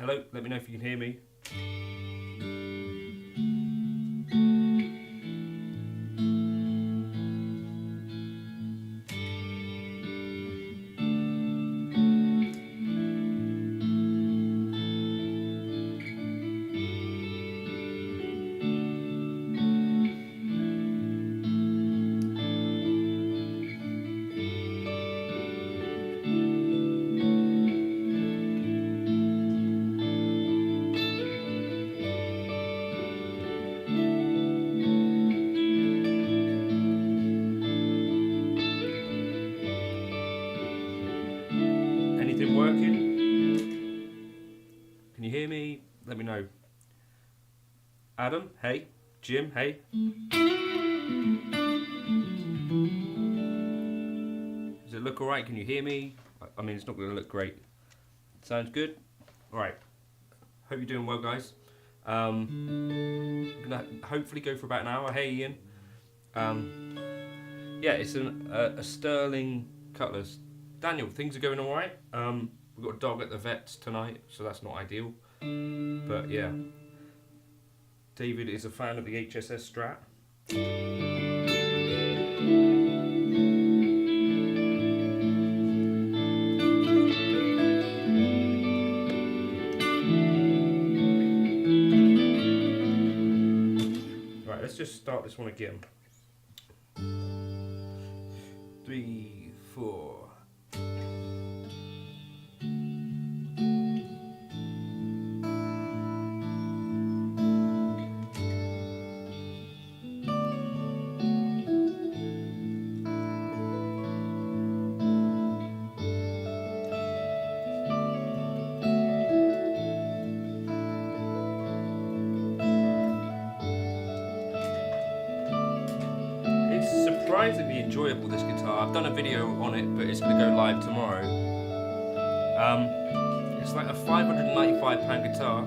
Hello, let me know if you can hear me. Anything working? Can you hear me? Let me know. Adam, hey. Jim, hey. Does it look alright? Can you hear me? I mean, it's not going to look great. Sounds good? Alright. Hope you're doing well, guys. I'm going to hopefully go for about an hour. Hey, Ian. Yeah, it's a sterling Cutlass. Daniel, things are going alright. We've got a dog at the vet's tonight, so that's not ideal. But yeah. David is a fan of the HSS Strat. Right, let's just start this one again. 3, 4. Surprisingly enjoyable, this guitar. I've done a video on it, but it's going to go live tomorrow. It's like a £595 guitar.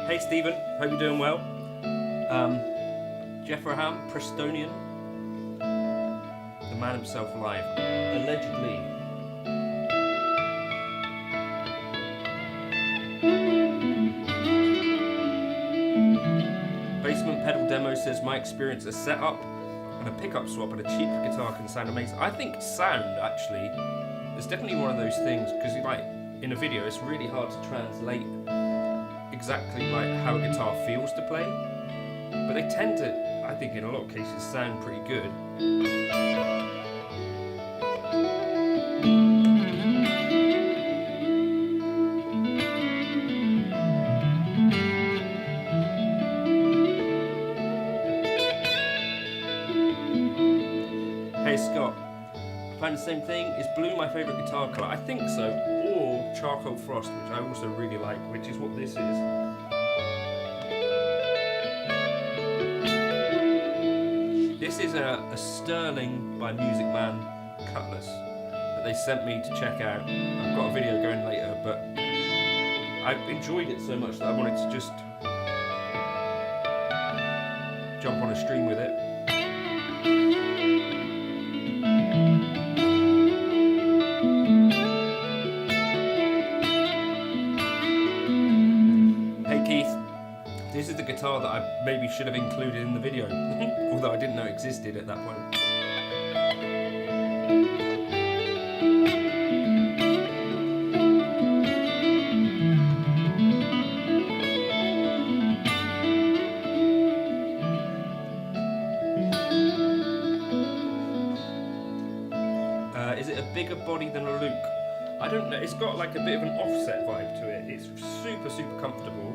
Hey Stephen, hope you're doing well. Jeffraham, Prestonian, the man himself live, allegedly. Basement Pedal Demo says, my experience, a setup and a pickup swap and a cheap guitar can sound amazing. I think sound, actually, is definitely one of those things, because like in a video it's really hard to translate exactly like how a guitar feels to play, but they tend to, I think in a lot of cases, sound pretty good. Hey Scott, find the same thing. Is blue my favourite guitar colour? I think so, or charcoal frost, which I also really like, which is what this is. This is a Sterling by Music Man Cutlass that they sent me to check out. I've got a video going later, but I've enjoyed it so much that I wanted to just jump on a stream with it. This is the guitar that I maybe should have included in the video, although I didn't know it existed at that point. Is it a bigger body than a Luke. I don't know, it's got like a bit of an offset vibe to it. It's super, super comfortable.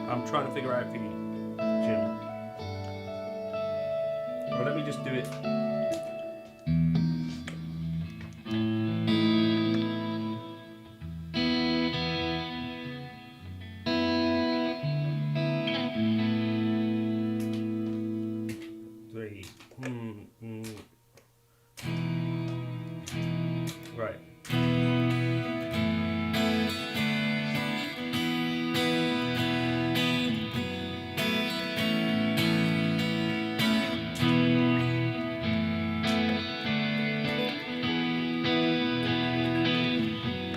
I'm trying to figure out for you, Jim. Well, let me just do it. Three. Right.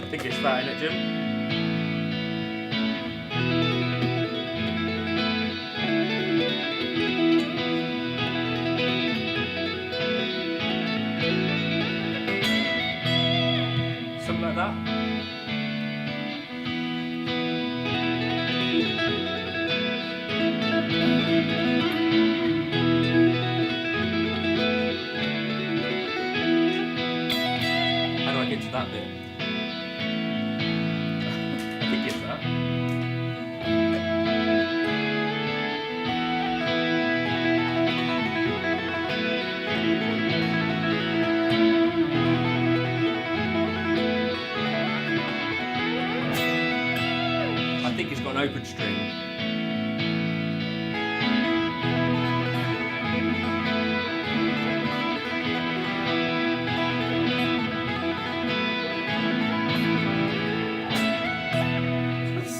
I think it's that, innit, Jim? Something like that. How do I get to that bit? I think it's that. I think it's got an open string.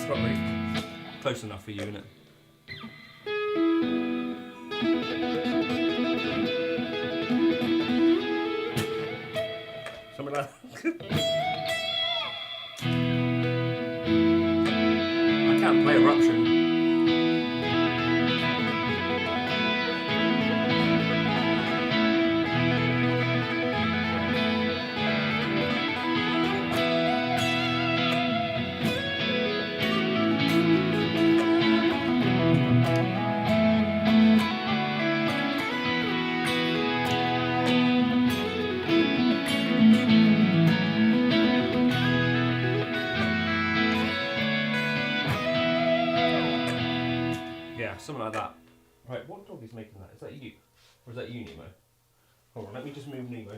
Sorry. Close enough for you, innit? Something like that. I can't play Eruption. Yeah, something like that. Right, what dog is making that? Is that you? Or is that you, Nemo? Hold on, let me just move Nemo.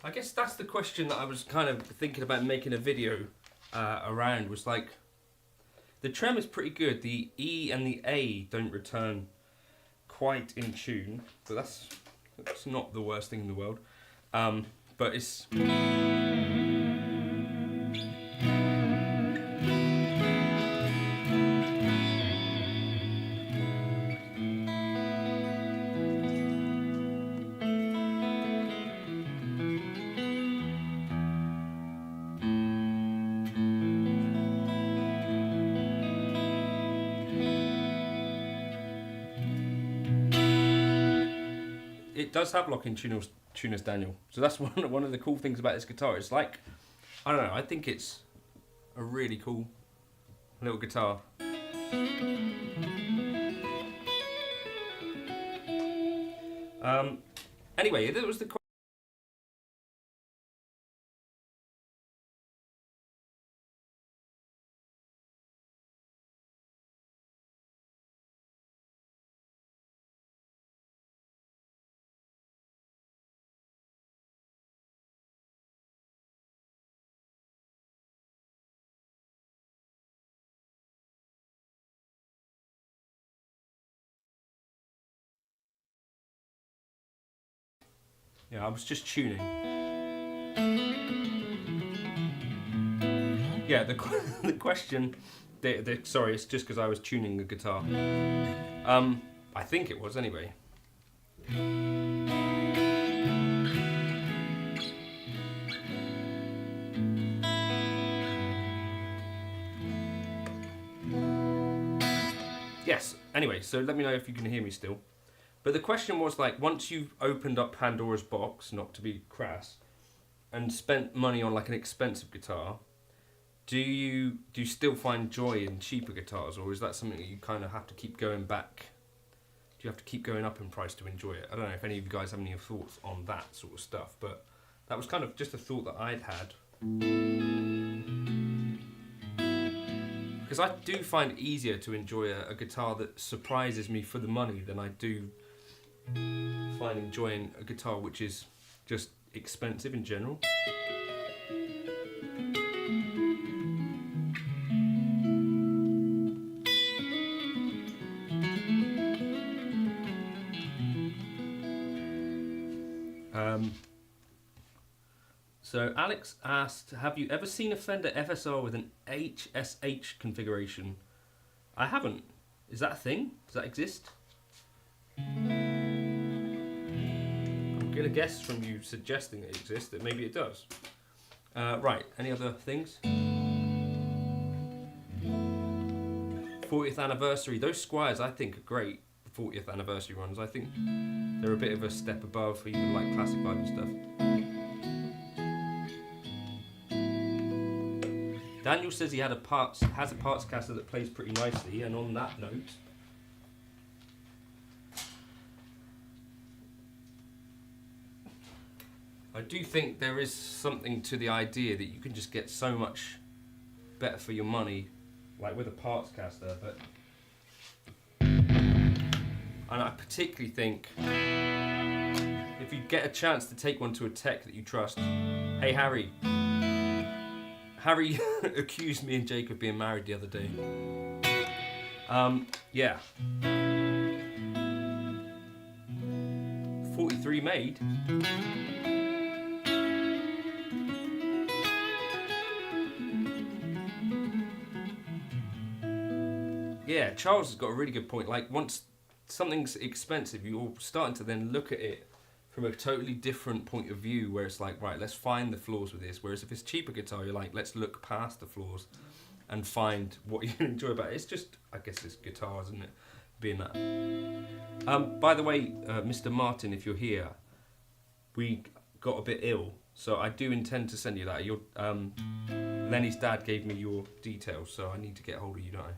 I guess that's the question that I was kind of thinking about making a video around, was like, the trem is pretty good, the E and the A don't return quite in tune, but that's not the worst thing in the world. But it's... It does have locking tuners, Daniel. So that's one of the cool things about this guitar. It's like, I don't know, I think it's a really cool little guitar. Anyway, that was the yeah, I was just tuning. Yeah, the question, sorry, it's just because I was tuning the guitar. I think it was anyway. yes, anyway, so let me know if you can hear me still. But the question was, like, once you've opened up Pandora's box, not to be crass, and spent money on like an expensive guitar, do you still find joy in cheaper guitars, or is that something that you kind of have to keep going back? Do you have to keep going up in price to enjoy it? I don't know if any of you guys have any thoughts on that sort of stuff, but that was kind of just a thought that I'd had. Because I do find it easier to enjoy a guitar that surprises me for the money than I do find enjoying a guitar which is just expensive in general. So Alex asked, have you ever seen a Fender FSR with an HSH configuration? I haven't. Is that a thing? Does that exist? I'm going to guess from you suggesting it exists that maybe it does. Right, any other things? 40th anniversary. Those Squires I think are great, the 40th anniversary ones. I think they're a bit of a step above even like classic vibe and stuff. Daniel says he has a Barncaster that plays pretty nicely, and on that note, I do think there is something to the idea that you can just get so much better for your money, like with a Barncaster. But and I particularly think if you get a chance to take one to a tech that you trust. Hey Harry. Harry accused me and Jake of being married the other day. Yeah. 43 made. Yeah, Charles has got a really good point. Like, once something's expensive, you're starting to then look at it from a totally different point of view, where it's like, right, let's find the flaws with this. Whereas if it's cheaper guitar, you're like, let's look past the flaws and find what you enjoy about it. It's just, I guess it's guitar, isn't it? Being that. By the way, Mr. Martin, if you're here, we got a bit ill, so I do intend to send you that. Your Lenny's dad gave me your details, so I need to get hold of you, don't I?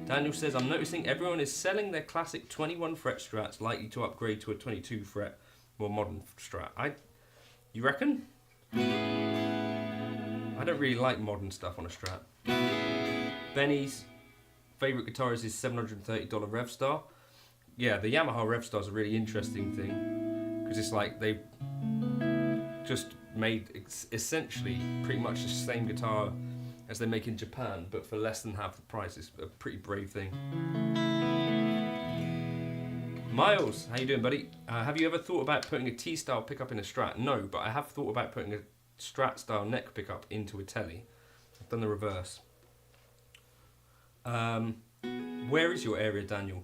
Daniel says, I'm noticing everyone is selling their classic 21 fret Strats, likely to upgrade to a 22 fret more modern Strat. You reckon? I don't really like modern stuff on a Strat. Benny's favourite guitar is his $730 Revstar. Yeah, the Yamaha Revstar is a really interesting thing, because it's like they just made essentially pretty much the same guitar as they make in Japan, but for less than half the price. It's a pretty brave thing. Miles, how you doing, buddy? Have you ever thought about putting a T-style pickup in a Strat? No, but I have thought about putting a Strat-style neck pickup into a Telly. I've done the reverse. Where is your area, Daniel?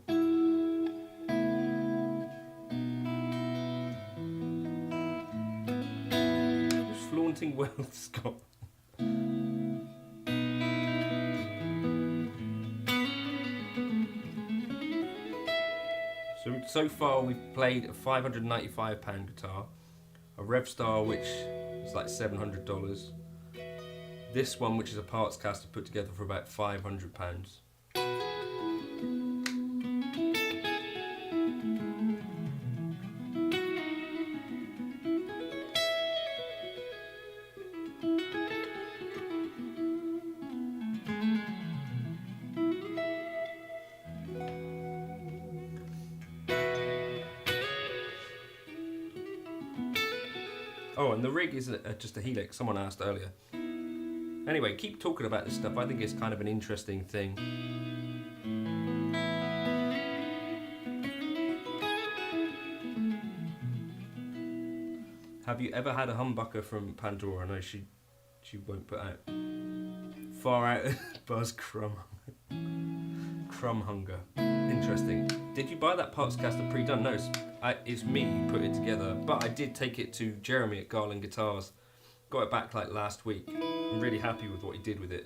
Who's flaunting wealth, Scott? So far we've played a £595 guitar, a Revstar which is like $700, this one which is a Barncaster put together for about £500. Oh, and the rig is just a Helix, someone asked earlier. Anyway, keep talking about this stuff. I think it's kind of an interesting thing. Have you ever had a humbucker from Pandora? No, she won't put out. Far out Buzz Crumb Hunger. Interesting. Did you buy that Barncaster pre-done? No, it's me who put it together, but I did take it to Jeremy at Garland Guitars. Got it back like last week. I'm really happy with what he did with it.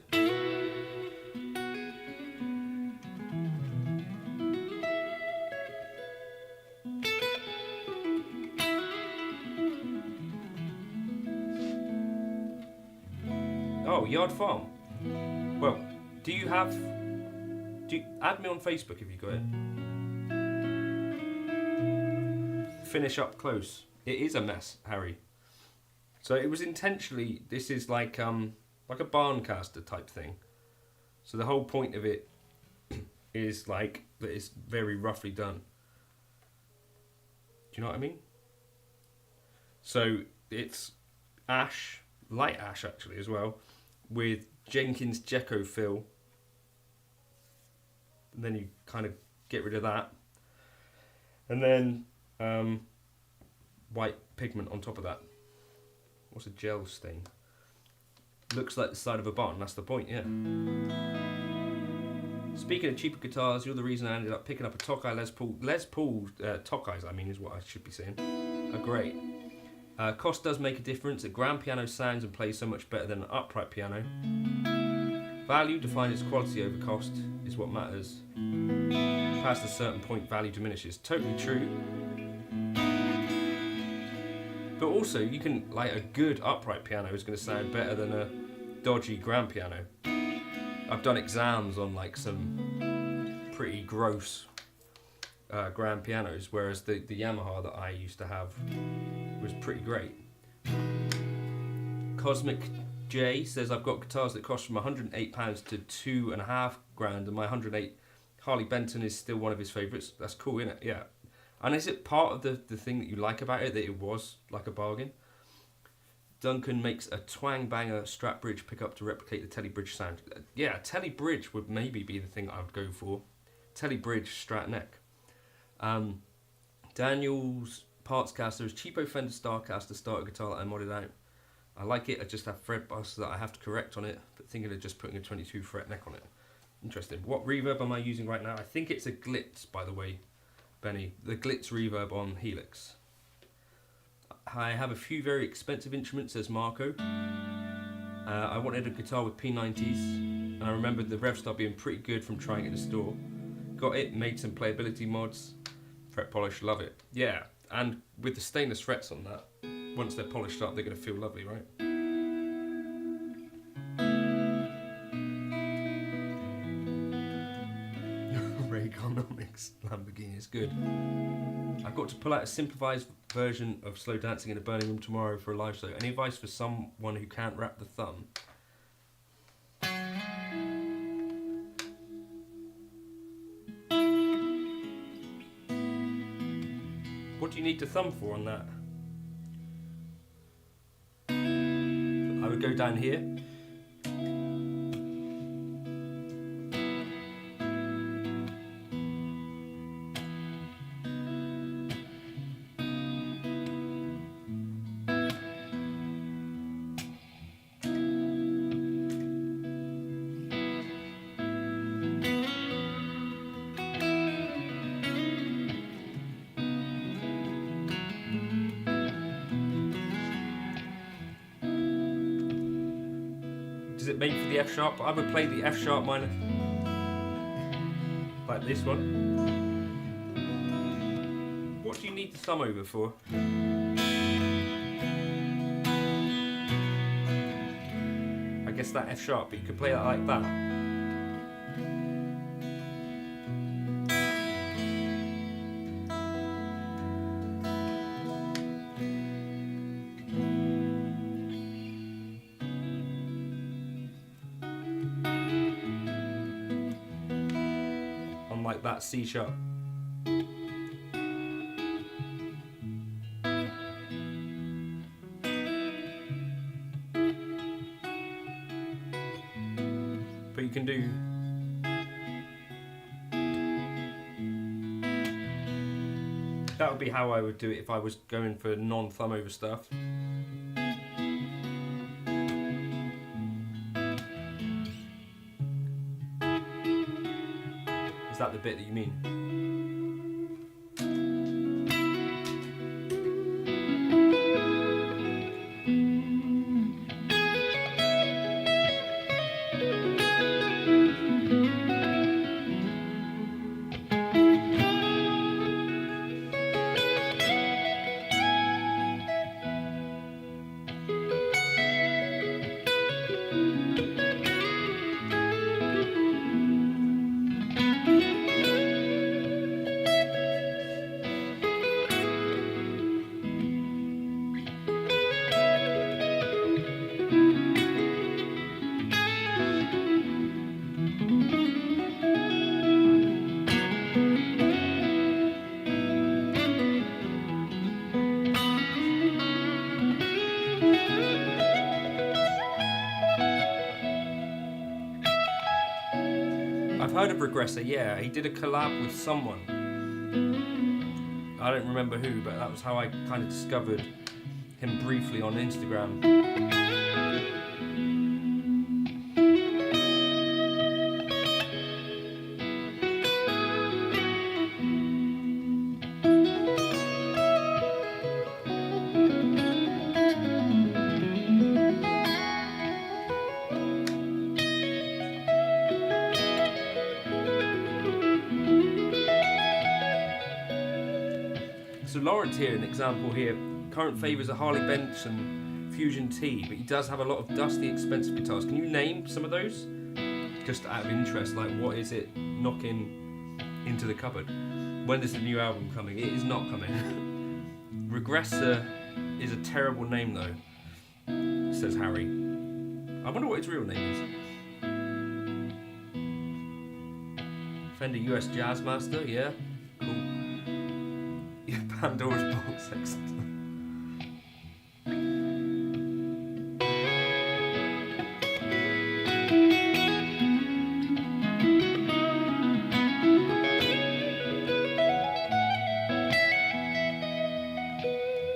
Oh, Yard Farm. Well, do you add me on Facebook if you got it? Finish up close. It is a mess, Harry. So it was intentionally. This is like a Barncaster type thing. So the whole point of it is like that it's very roughly done. Do you know what I mean? So it's ash, light ash actually as well, with Jenkins Gecko fill. And then you kind of get rid of that. And then white pigment on top of that. What's a gel stain? Looks like the side of a barn, that's the point, yeah. Speaking of cheaper guitars, you're the reason I ended up picking up a Tokai Les Paul. Les Paul Tokais, I mean, is what I should be saying. Are great. Cost does make a difference. A grand piano sounds and plays so much better than an upright piano. Value, defined as quality over cost, is what matters. Past a certain point, value diminishes. Totally true. But also, you can, like, a good upright piano is going to sound better than a dodgy grand piano. I've done exams on, like, some pretty gross grand pianos, whereas the Yamaha that I used to have was pretty great. Cosmic J says, I've got guitars that cost from £108 to £2,500, and my 108 Harley Benton is still one of his favourites. That's cool, isn't it? Yeah. And is it part of the thing that you like about it, that it was like a bargain? Duncan makes a twang banger Strat bridge pickup to replicate the Telly bridge sound. Yeah, Telly bridge would maybe be the thing I would go for. Telly bridge Strat neck. Daniel's Barncaster is cheapo Fender Starcaster starter guitar that I modded out. I like it, I just have fret bars that I have to correct on it, but thinking of just putting a 22 fret neck on it. Interesting. What reverb am I using right now? I think it's a Glitz, by the way, Benny. The Glitz reverb on Helix. I have a few very expensive instruments, says Marco. I wanted a guitar with P90s, and I remembered the Revstar being pretty good from trying it in the store. Got it, made some playability mods. Fret polish, love it. Yeah, and with the stainless frets on that, once they're polished up, they're going to feel lovely, right? Reaganomics Lamborghini is good. I've got to pull out a simplified version of Slow Dancing in a burning room tomorrow for a live show. Any advice for someone who can't wrap the thumb? What do you need to thumb for on that? I would go down here. Is it made for the F sharp? I would play the F sharp minor, like this one. What do you need the thumb over for? I guess that F sharp, but you could play that like that. Like that C sharp. But you can do that would be how I would do it if I was going for non-thumb over stuff. Is that the bit that you mean? I've heard of Regressor, yeah. He did a collab with someone. I don't remember who, but that was how I kind of discovered him briefly on Instagram. So Lawrence here, an example here. Current favours a Harley Benson Fusion T, but he does have a lot of dusty, expensive guitars. Can you name some of those? Just out of interest, like what is it knocking into the cupboard? When is the new album coming? It is not coming. Regressor is a terrible name though, says Harry. I wonder what his real name is. Fender US Jazzmaster, yeah, cool. Yeah, Pandora's box sex.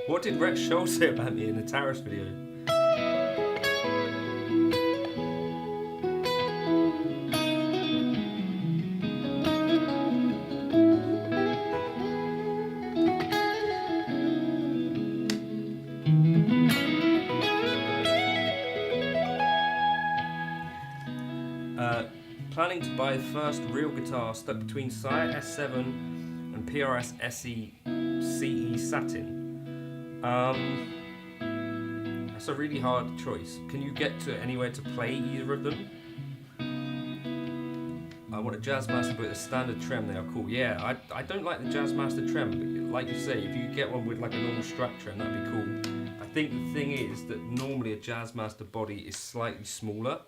What did Rex Scholl say about me in the Taris video? Planning to buy the first real guitar stuck between Sire S7 and PRS SE CE Satin. That's a really hard choice. Can you get to anywhere to play either of them? I want a Jazzmaster with a standard trem, they are cool. Yeah, I don't like the Jazzmaster trem, but like you say, if you get one with like a normal Strat trem, that'd be cool. I think the thing is that normally a Jazzmaster body is slightly smaller.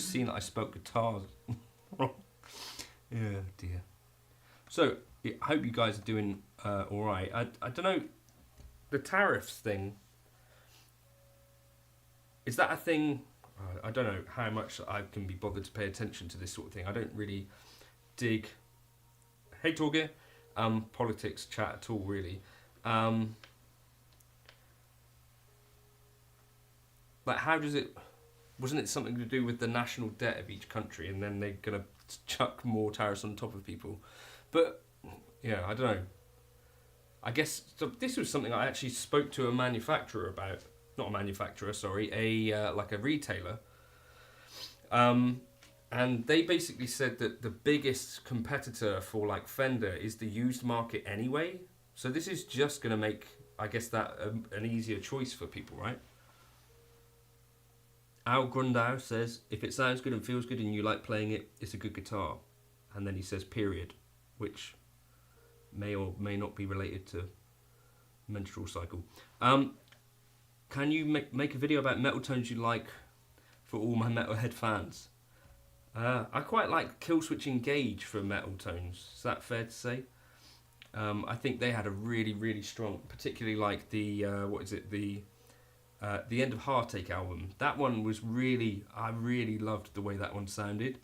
Seen that I spoke guitars. Yeah, dear. So, I hope you guys are doing alright. I don't know, the tariffs thing, is that a thing? I don't know how much I can be bothered to pay attention to this sort of thing. I don't really dig, hey Torgeir, politics chat at all, really. Like, how does it... Wasn't it something to do with the national debt of each country, and then they're going to chuck more tariffs on top of people? But, yeah, I don't know. I guess so this was something I actually spoke to a manufacturer about. Not a manufacturer, sorry, like a retailer. And they basically said that the biggest competitor for like Fender is the used market anyway. So this is just going to make, I guess, that an easier choice for people, right? Al Grundau says, if it sounds good and feels good and you like playing it, it's a good guitar. And then he says, period, which may or may not be related to menstrual cycle. Can you make a video about metal tones you like for all my metalhead fans? I quite like Killswitch Engage for metal tones. Is that fair to say? I think they had a really, really strong, particularly like the, the End of Heartache album. That one was really, I really loved the way that one sounded.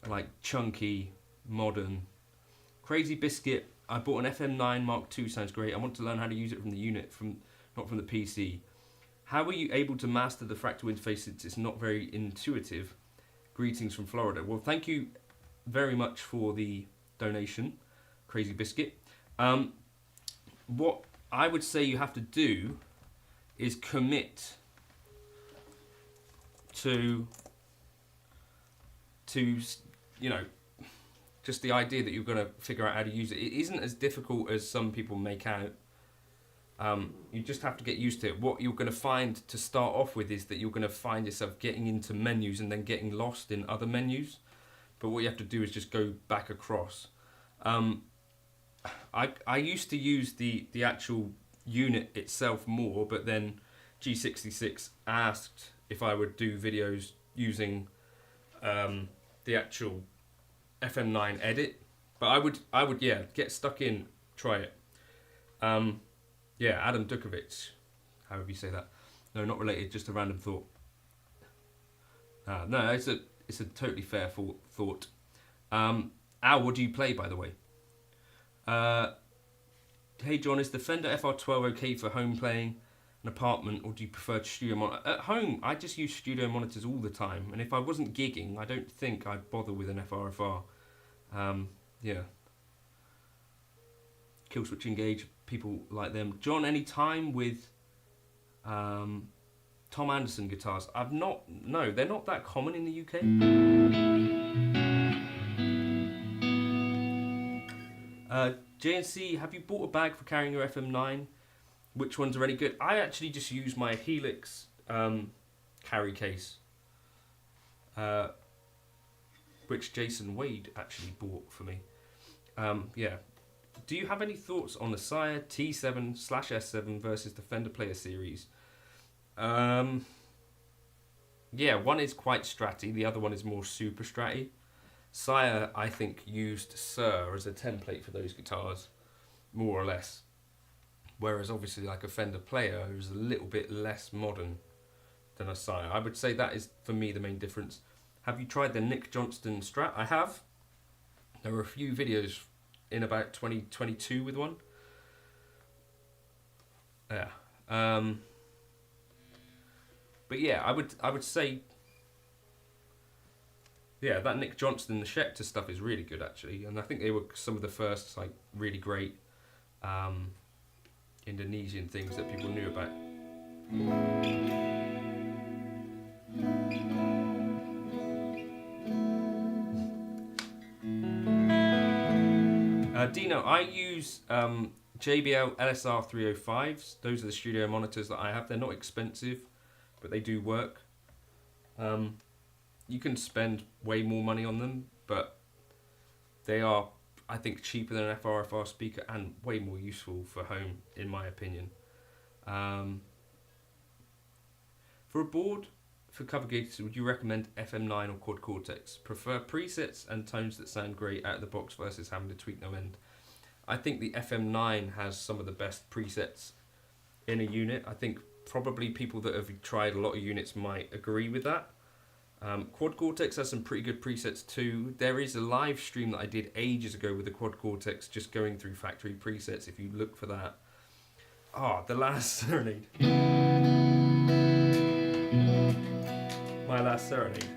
Like chunky, modern. Crazy Biscuit, I bought an FM9 Mark II, sounds great. I want to learn how to use it from the unit, not from the PC. How were you able to master the fractal interface since it's not very intuitive? Greetings from Florida. Well, thank you very much for the donation, Crazy Biscuit. What I would say you have to do is commit to you know, just the idea that you're going to figure out how to use it. It isn't as difficult as some people make out. You just have to get used to it. What you're going to find to start off with is that you're going to find yourself getting into menus and then getting lost in other menus. But what you have to do is just go back across. I used to use the actual unit itself more, but then G66 asked if I would do videos using the actual FM9 edit. But I would yeah, get stuck in, try it. Yeah, Adam Dukovic, however you say that. No, not related, just a random thought. No, it's a totally fair thought. Al, what do you play, by the way? Hey John, is the Fender FR12 okay for home playing, an apartment, or do you prefer studio monitor? At home, I just use studio monitors all the time, and if I wasn't gigging, I don't think I'd bother with an FRFR. Yeah. Kill switch engage, people like them. John, any time with Tom Anderson guitars? No, they're not that common in the UK. JNC, have you bought a bag for carrying your FM9? Which ones are any good? I actually just use my Helix carry case, which Jason Wade actually bought for me. Yeah. Do you have any thoughts on the Sire T7/S7 versus the Fender Player Series? Yeah, one is quite stratty, the other one is more super stratty. Sire, I think, used Sir as a template for those guitars, more or less. Whereas obviously like a Fender Player, who's a little bit less modern than a Sire. I would say that is, for me, the main difference. Have you tried the Nick Johnston Strat? I have. There were a few videos in about 2022 with one. Yeah. But yeah, I would say, yeah, that Nick Johnston, the Schecter stuff is really good actually, and I think they were some of the first like really great Indonesian things that people knew about. Dino, I use JBL LSR 305s. Those are the studio monitors that I have. They're not expensive, but they do work. You can spend way more money on them, but they are, I think, cheaper than an FRFR speaker and way more useful for home, in my opinion. For a board for cover gigs, would you recommend FM9 or Quad Cortex? Prefer presets and tones that sound great out of the box versus having to tweak no end. I think the FM9 has some of the best presets in a unit. I think probably people that have tried a lot of units might agree with that. Quad Cortex has some pretty good presets too. There is a live stream that I did ages ago with the Quad Cortex, just going through factory presets, if you look for that. The Last Serenade. My Last Serenade.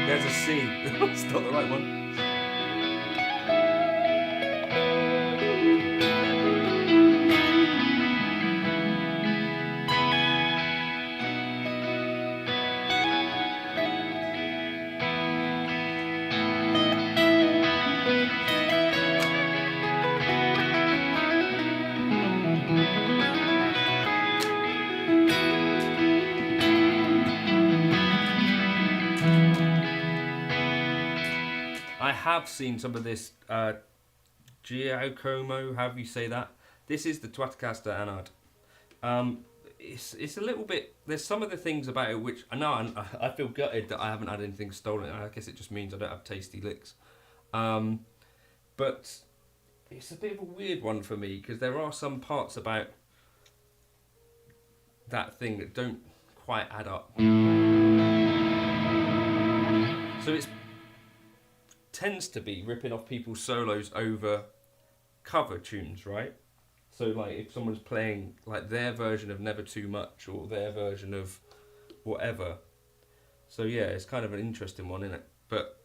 There's a C. It's not the right one. I have seen some of this Giacomo, however you say that. This is the Twatcaster Anard. It's a little bit, there's some of the things about it which, I know I feel gutted that I haven't had anything stolen. I guess it just means I don't have tasty licks. But it's a bit of a weird one for me, because there are some parts about that thing that don't quite add up. So tends to be ripping off people's solos over cover tunes, right? So like if someone's playing like their version of Never Too Much or their version of whatever. So yeah, it's kind of an interesting one, isn't it? But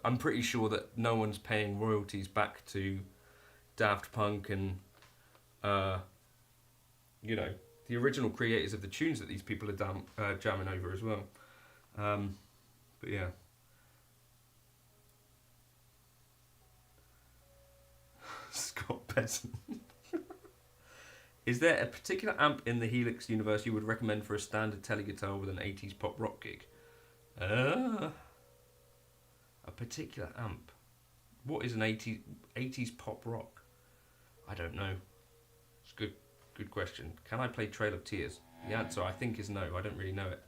I'm pretty sure that no one's paying royalties back to Daft Punk and you know, the original creators of the tunes that these people are jamming over as well. But yeah. Scott Besson. Is there a particular amp in the Helix universe you would recommend for a standard teleguitar with an 80s pop rock gig? A particular amp. What is an 80s pop rock? I don't know. It's a good question. Can I play Trail of Tears? The answer I think is no. I don't really know it.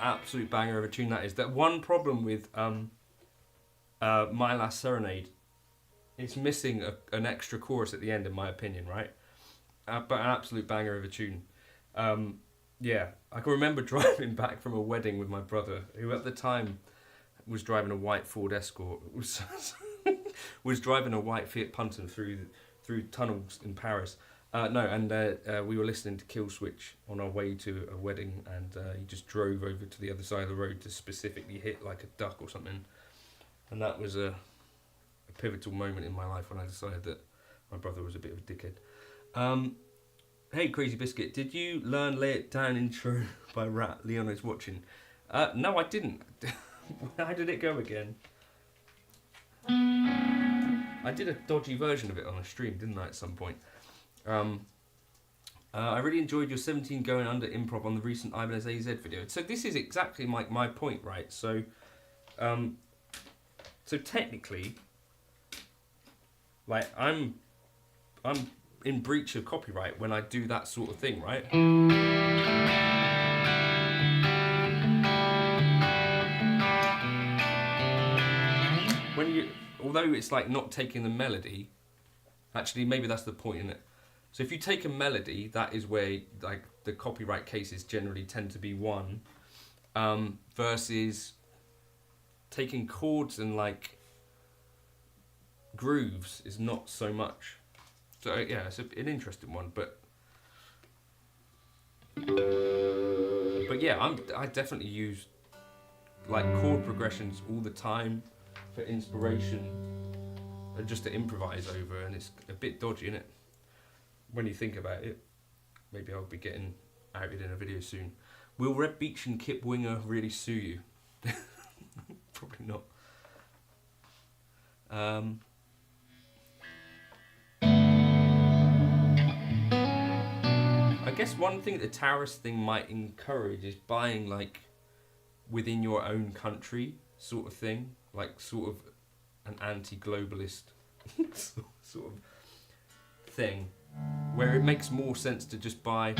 Absolute banger of a tune that is. That one problem with My Last Serenade, it's missing an extra chorus at the end, in my opinion, right? But an absolute banger of a tune. Yeah, I can remember driving back from a wedding with my brother, who at the time was driving a white Ford Escort. Was driving a white Fiat Punto through tunnels in Paris. We were listening to Kill Switch on our way to a wedding, and he just drove over to the other side of the road to specifically hit like a duck or something. And that was a pivotal moment in my life when I decided that my brother was a bit of a dickhead. Hey Crazy Biscuit, did you learn Lay It Down intro by Rat? Leon is watching. No, I didn't. How did it go again? I did a dodgy version of it on a stream, didn't I, at some point? I really enjoyed your 17 going under improv on the recent Ibanez AZ video. So this is exactly my point, right? So technically, like I'm in breach of copyright when I do that sort of thing, right? Although it's like not taking the melody, actually maybe that's the point, isn't it? So if you take a melody, that is where like the copyright cases generally tend to be won, versus taking chords and like grooves is not so much. So yeah, it's an interesting one, but yeah, I definitely use like chord progressions all the time for inspiration and just to improvise over, and it's a bit dodgy, isn't it? When you think about it. Maybe I'll be getting outed in a video soon. Will Red Beach and Kip Winger really sue you? Probably not. I guess one thing the Taurus thing might encourage is buying like within your own country sort of thing, like sort of an anti-globalist sort of thing, where it makes more sense to just buy.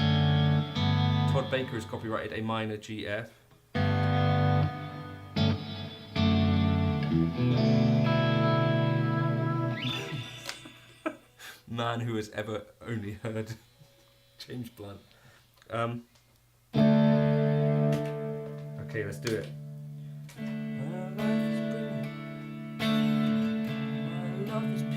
Todd Baker has copyrighted a minor GF. Man who has ever only heard James Blunt. Okay, let's do it. My life is brilliant. My love is pure.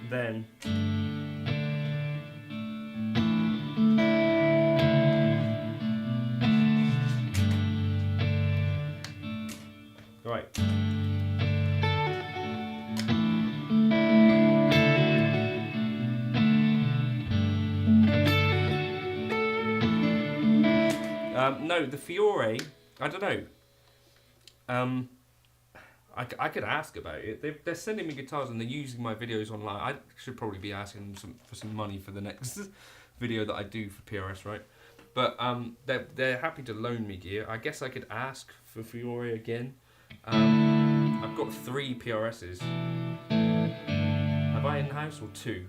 Then right. No, the Fiore, I don't know. I could ask about it. They're sending me guitars and they're using my videos online. I should probably be asking them for some money for the next video that I do for PRS, right? But they're happy to loan me gear. I guess I could ask for Fiore again. I've got 3 PRSs. Have I in-house or 2?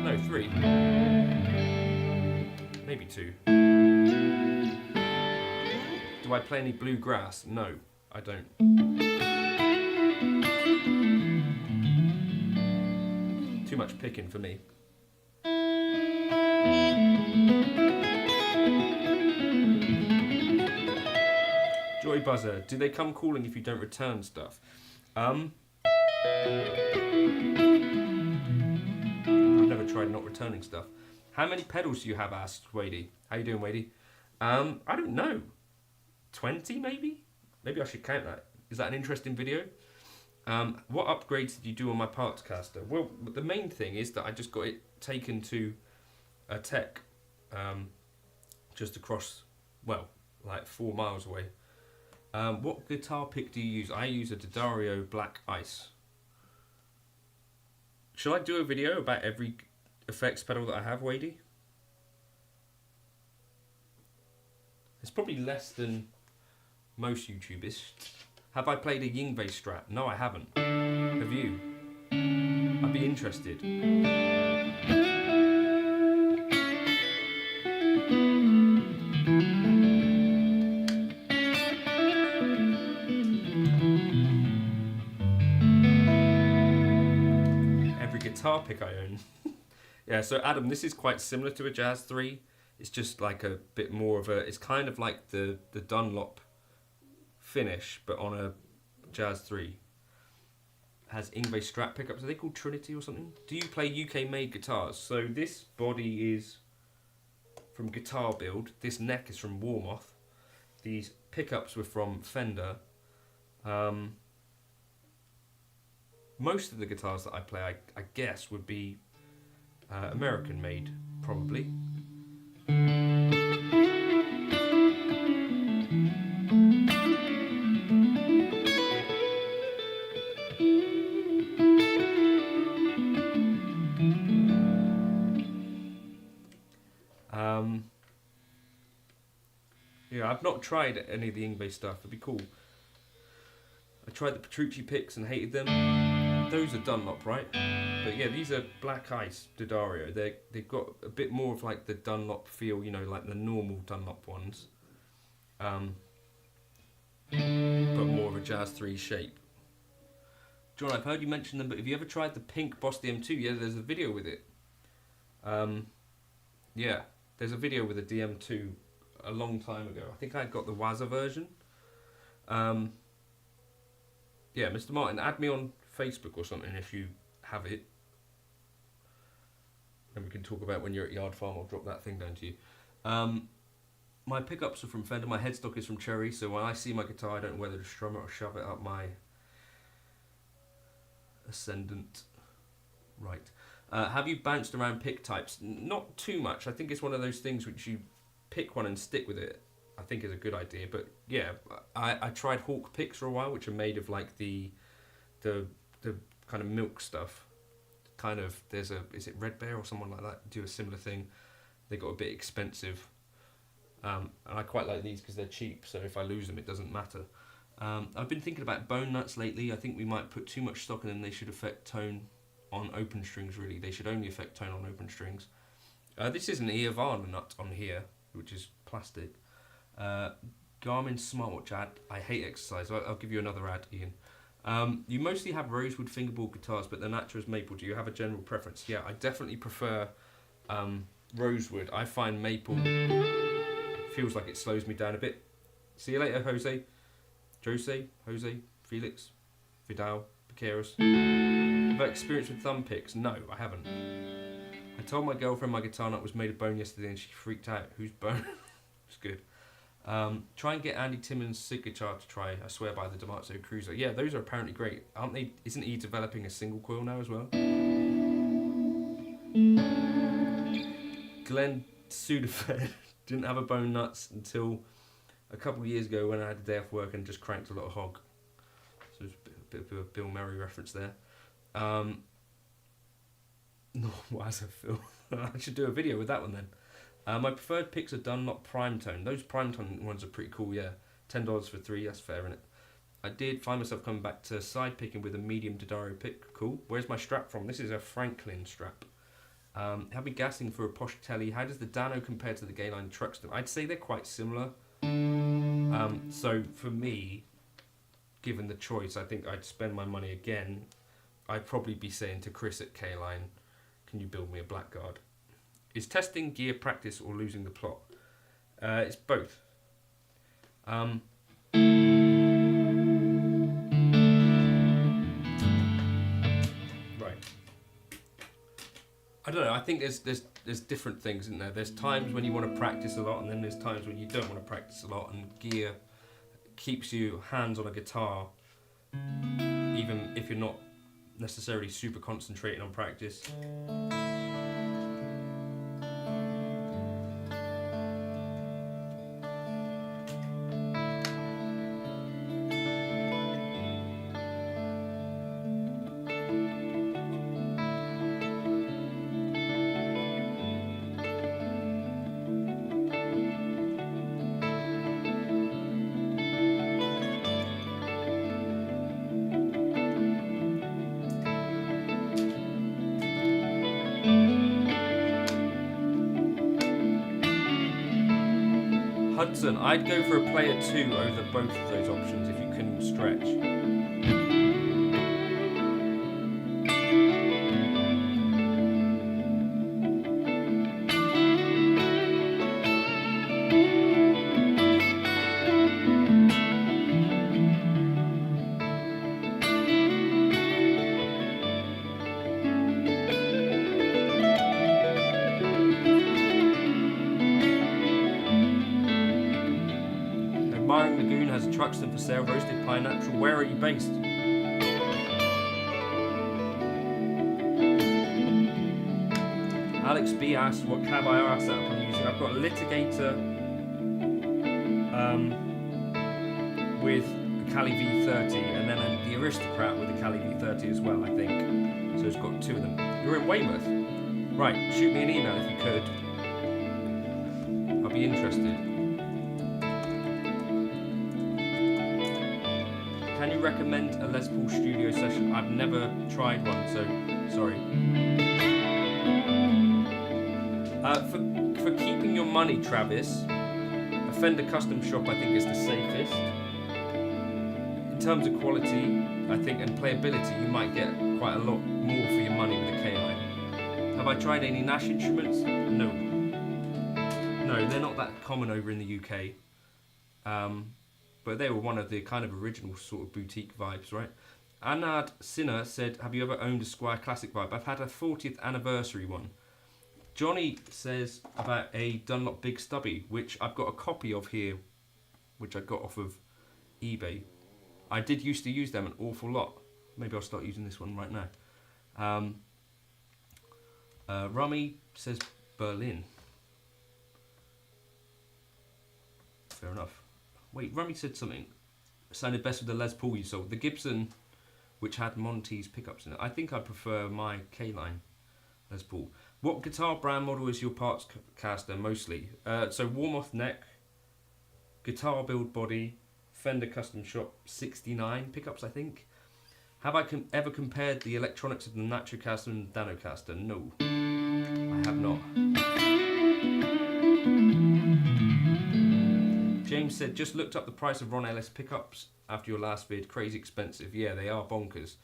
No, 3. Maybe 2. Do I play any bluegrass? No, I don't. Too much picking for me. Joy Buzzer, do they come calling if you don't return stuff? I've never tried not returning stuff. How many pedals do you have? Asked Wadey. How you doing, Wadey? I don't know. 20 maybe? Maybe I should count that. Is that an interesting video? What upgrades did you do on my Barncaster? Well, the main thing is that I just got it taken to a tech just across, well, like 4 miles away. What guitar pick do you use? I use a D'Addario Black Ice. Shall I do a video about every effects pedal that I have, Wadey? It's probably less than most YouTubers. Have I played a Yngwie Strat? No, I haven't. Have you? I'd be interested. Every guitar pick I own. Yeah, so Adam, this is quite similar to a Jazz 3. It's just like a bit more of a, it's kind of like the Dunlop finish, but on a Jazz 3. It has Yngwie Strat pickups. Are they called Trinity or something? Do you play UK made guitars? So this body is from Guitar Build. This neck is from Warmoth. These pickups were from Fender. Most of the guitars that I play, I guess, would be American made, probably. Yeah, I've not tried any of the Yngwie stuff. It'd be cool. I tried the Petrucci picks and hated them. Those are Dunlop, right? But yeah, these are Black Ice D'Addario. They've got a bit more of like the Dunlop feel, you know, like the normal Dunlop ones. But more of a Jazz 3 shape. John, I've heard you mention them, but have you ever tried the pink Boss DM2? Yeah, there's a video with it. Yeah, there's a video with a DM2 a long time ago. I think I got the Wazza version. Yeah, Mr. Martin, add me on Facebook or something if you have it. And we can talk about when you're at Yard Farm. I'll drop that thing down to you. My pickups are from Fender. My headstock is from Cherry. So when I see my guitar, I don't know whether to strum it or shove it up my ascendant. Right. Have you bounced around pick types? Not too much. I think it's one of those things which you pick one and stick with it. I think is a good idea. But yeah, I tried Hawk picks for a while, which are made of like the kind of milk stuff. Kind of, is it Red Bear or someone like that? Do a similar thing. They got a bit expensive. And I quite like these because they're cheap, so if I lose them, it doesn't matter. I've been thinking about bone nuts lately. I think we might put too much stock in them. They should affect tone on open strings, really. They should only affect tone on open strings. This is an Iavana nut on here, which is plastic. Garmin smartwatch ad. I hate exercise. I'll give you another ad, Ian. You mostly have rosewood fingerboard guitars, but the natural is maple. Do you have a general preference? Yeah, I definitely prefer rosewood. I find maple feels like it slows me down a bit. See you later, Jose, Felix, Vidal, Piqueros. Have I experienced with thumb picks? No, I haven't. I told my girlfriend my guitar nut was made of bone yesterday and she freaked out. Whose bone? It's good. Try and get Andy Timmons' SIG guitar to try. I swear by the Damaso Cruiser. Yeah, those are apparently great, aren't they? Isn't he developing a single coil now as well? Glenn Sudafed didn't have a bone nuts until a couple of years ago when I had a day off work and just cranked a lot of hog. So there's a bit of a Bill Murray reference there. No, why is it Phil? I should do a video with that one then. My preferred picks are done, not prime tone. Those prime tone ones are pretty cool, yeah. $10 for 3, that's fair, innit? I did find myself coming back to side picking with a medium D'Addario pick. Cool. Where's my strap from? This is a Franklin strap. Have me gassing for a posh telly. How does the Dano compare to the Gayline Truxton? I'd say they're quite similar. So for me, given the choice, I think I'd spend my money again. I'd probably be saying to Chris at K-Line, can you build me a Blackguard? Is testing gear practice or losing the plot? It's both. Right. I don't know. I think there's different things, isn't there? There's times when you want to practice a lot, and then there's times when you don't want to practice a lot. And gear keeps you hands on a guitar, even if you're not necessarily super concentrating on practice. Hudson, I'd go for a player 2 over both of those options if you can stretch. Truxton for sale, roasted pine natural. Where are you based? Alex B asks what cab IR setup I'm using. I've got a litigator with a Cali V30 and then the Aristocrat with a Cali V30 as well, I think. So it's got 2 of them. You're in Weymouth? Right, shoot me an email if you could. I'll be interested. Can you recommend a Les Paul studio session? I've never tried one, so sorry. For keeping your money, Travis, a Fender custom shop I think is the safest. In terms of quality, I think, and playability, you might get quite a lot more for your money with a K-Line. Have I tried any Nash instruments? No. No, they're not that common over in the UK. But they were one of the kind of original sort of boutique vibes, right? Anad Sinner said, have you ever owned a Squire Classic Vibe? I've had a 40th anniversary one. Johnny says about a Dunlop Big Stubby, which I've got a copy of here, which I got off of eBay. I did used to use them an awful lot. Maybe I'll start using this one right now. Rummy says Berlin. Fair enough. Wait, Rummy said something. Sounded best with the Les Paul you sold. The Gibson, which had Monty's pickups in it. I think I prefer my K-line Les Paul. What guitar brand model is your parts caster mostly? So Warmoth neck, guitar build body, Fender Custom Shop 69 pickups, I think. Have I ever compared the electronics of the Natrocaster and the Danocaster? No, I have not. James said, just looked up the price of Ron Ellis pickups after your last vid. Crazy expensive. Yeah, they are bonkers.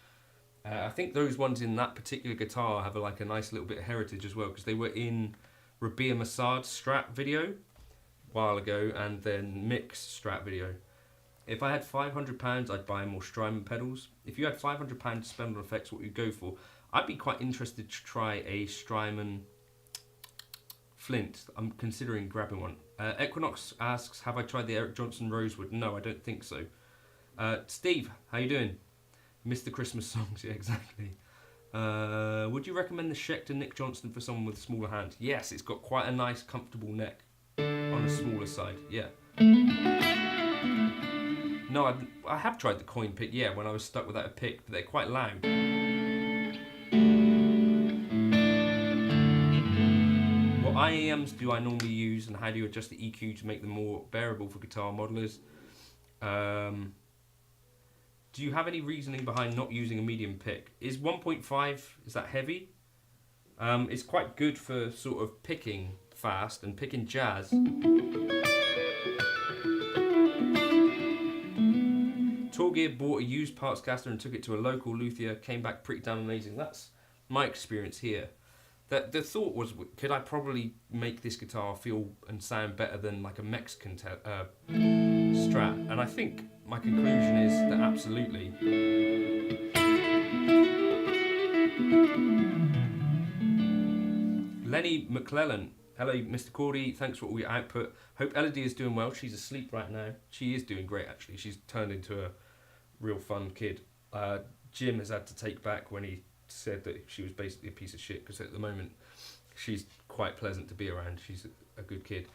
I think those ones in that particular guitar have a nice little bit of heritage as well, because they were in Rabia Massad's Strat video a while ago, and then Mick's Strat video. If I had £500, I'd buy more Strymon pedals. If you had £500 to spend on effects, what would you go for? I'd be quite interested to try a Strymon Flint. I'm considering grabbing one. Equinox asks, have I tried the Eric Johnson Rosewood? No, I don't think so. Steve, how you doing? Missed the Christmas songs, yeah, exactly. Would you recommend the Schecter Nick Johnston for someone with a smaller hand? Yes, it's got quite a nice, comfortable neck on the smaller side, yeah. No, I have tried the coin pick, yeah, when I was stuck without a pick, but they're quite loud. What IEMs do I normally use, and how do you adjust the EQ to make them more bearable for guitar modelers? Do you have any reasoning behind not using a medium pick? Is 1.5, is that heavy? It's quite good for sort of picking fast and picking jazz. Torgear bought a used parts caster and took it to a local luthier, came back pretty damn amazing. That's my experience here. The thought was, could I probably make this guitar feel and sound better than like a Mexican Strat? And I think my conclusion is that absolutely. Lenny McClellan, hello Mr. Cordy, thanks for all your output. Hope Elodie is doing well. She's asleep right now. She is doing great actually. She's turned into a real fun kid. Jim has had to take back when he said that she was basically a piece of shit, because at the moment she's quite pleasant to be around. She's a good kid.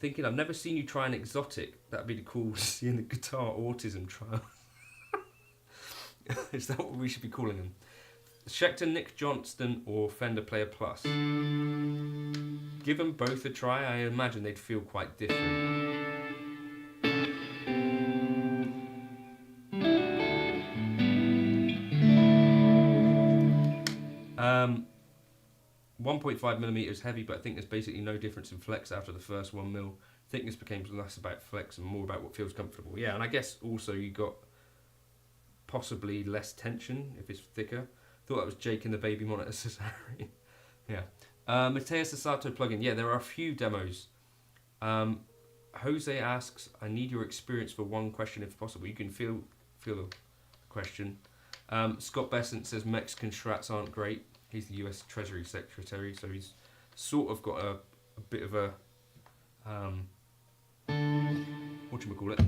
Thinking, I've never seen you try an exotic. That'd be cool to see in the guitar autism trial. Is that what we should be calling them? Schecter Nick Johnston or Fender Player Plus? Give them both a try. I imagine they'd feel quite different. 1.5mm is heavy, but I think there's basically no difference in flex after the first 1mm. Thickness became less about flex and more about what feels comfortable. Yeah, and I guess also you got possibly less tension if it's thicker. Thought that was Jake in the Baby Monitor Cesare. Yeah. Matteo Sasato plugin. Yeah, there are a few demos. Jose asks, I need your experience for one question if possible. You can feel the question. Scott Besant says Mexican Strats aren't great. He's the US Treasury Secretary, so he's sort of got a bit of a whatchamacallit.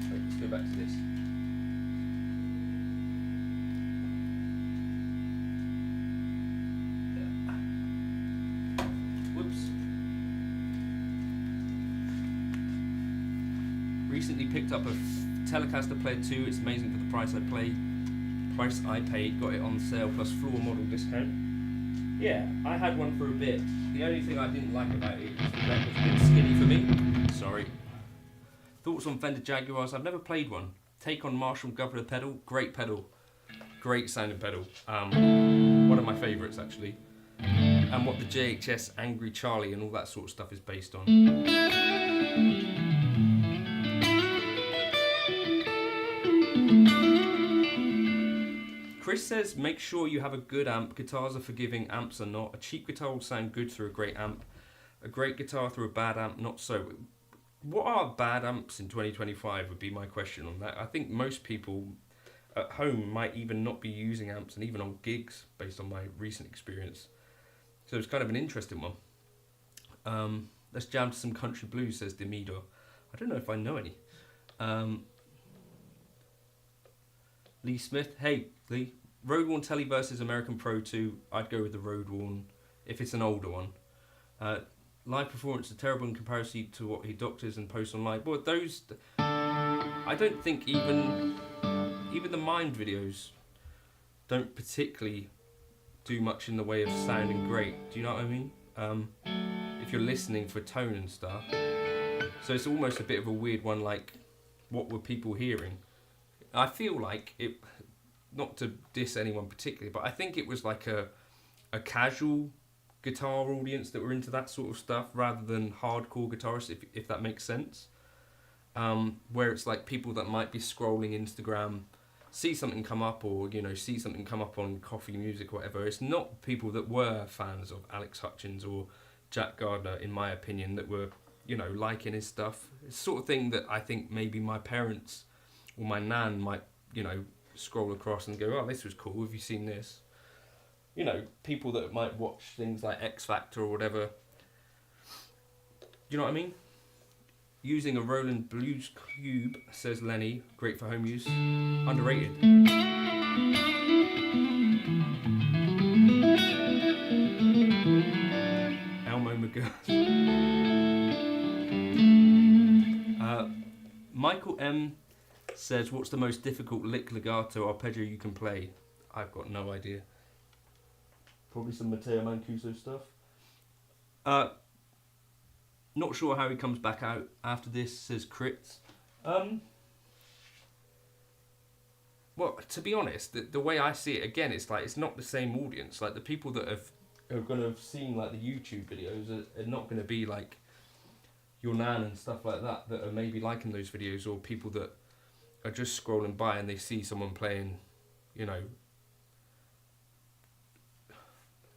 Right, let's go back to this. Recently picked up a Telecaster Player 2. It's amazing for the price I paid. Got it on sale plus floor model discount. Yeah, I had one for a bit. The only thing I didn't like about it was the neck was a bit skinny for me. Sorry. Thoughts on Fender Jaguars? I've never played one. Take on Marshall Governor pedal. Great pedal. Great sounding pedal. One of my favourites actually. And what the JHS Angry Charlie and all that sort of stuff is based on. Chris says, make sure you have a good amp. Guitars are forgiving, amps are not. A cheap guitar will sound good through a great amp. A great guitar through a bad amp, not so. What are bad amps in 2025 would be my question on that. I think most people at home might even not be using amps, and even on gigs, based on my recent experience. So it's kind of an interesting one. Let's jam to some country blues, says Demido. I don't know if I know any. Lee Smith, hey Lee, Road Worn Telly versus American Pro 2. I'd go with the Road Worn if it's an older one. Live performance is terrible in comparison to what he doctors and posts online. But those, I don't think even the Mind videos don't particularly do much in the way of sounding great. Do you know what I mean? If you're listening for tone and stuff. So it's almost a bit of a weird one, like, what were people hearing? I feel like it, not to diss anyone particularly, but I think it was like a casual guitar audience that were into that sort of stuff rather than hardcore guitarists, if that makes sense. Where it's like people that might be scrolling Instagram, see something come up, or see something come up on Coffee Music or whatever. It's not people that were fans of Alex Hutchins or Jack Gardner, in my opinion, that were liking his stuff. It's the sort of thing that I think maybe my parents or my nan might scroll across and go, oh, this was cool, have you seen this? People that might watch things like X Factor or whatever. Do you know what I mean? Using a Roland Blues Cube, says Lenny, great for home use. Underrated. Elmo McGirt. Michael M says, what's the most difficult lick legato arpeggio you can play? I've got no idea. Probably some Matteo Mancuso stuff. Not sure how he comes back out after this, says Crits. Well, to be honest, the way I see it, again, it's like, it's not the same audience. Like, the people that are going to have seen, like, the YouTube videos are not going to be, like, your nan and stuff like that are maybe liking those videos, or people that are just scrolling by and they see someone playing, Do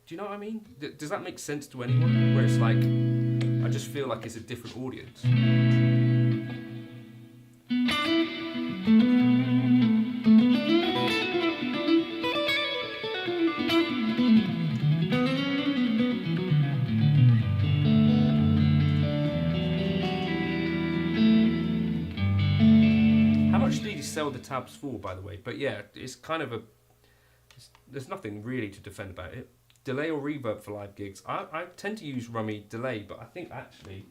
you know what I mean? Does that make sense to anyone? Where it's like, I just feel like it's a different audience. How much did you sell the tabs for, by the way? But yeah, it's kind of there's nothing really to defend about it. Delay or reverb for live gigs? I tend to use rummy delay, but I think actually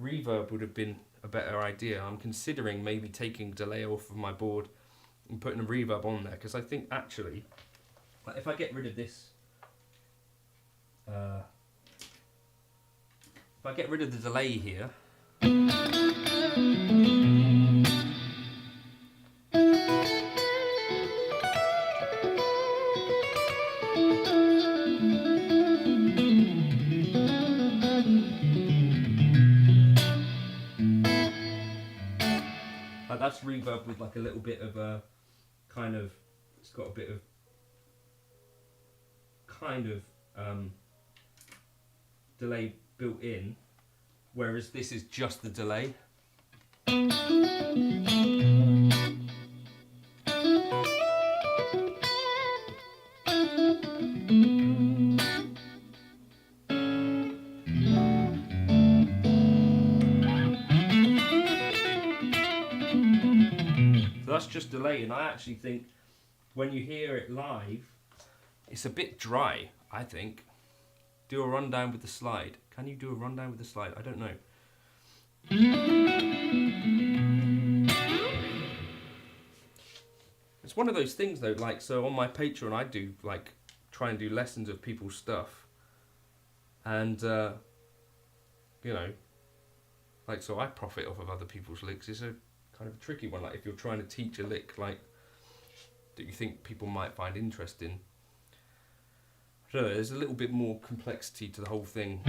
reverb would have been a better idea. I'm considering maybe taking delay off of my board and putting a reverb on there, because I think actually, like, if I get rid of this, if I get rid of the delay here, that's reverb with like a little bit of a kind of, it's got a bit of delay built in, whereas this is just the delay. That's just delay, and I actually think when you hear it live, it's a bit dry, I think. Do a rundown with the slide. Can you do a rundown with the slide? I don't know. It's one of those things though, like, so on my Patreon I do like try and do lessons of people's stuff, and like, so I profit off of other people's licks. It's a kind of a tricky one, like if you're trying to teach a lick like that you think people might find interesting. I don't know, there's a little bit more complexity to the whole thing.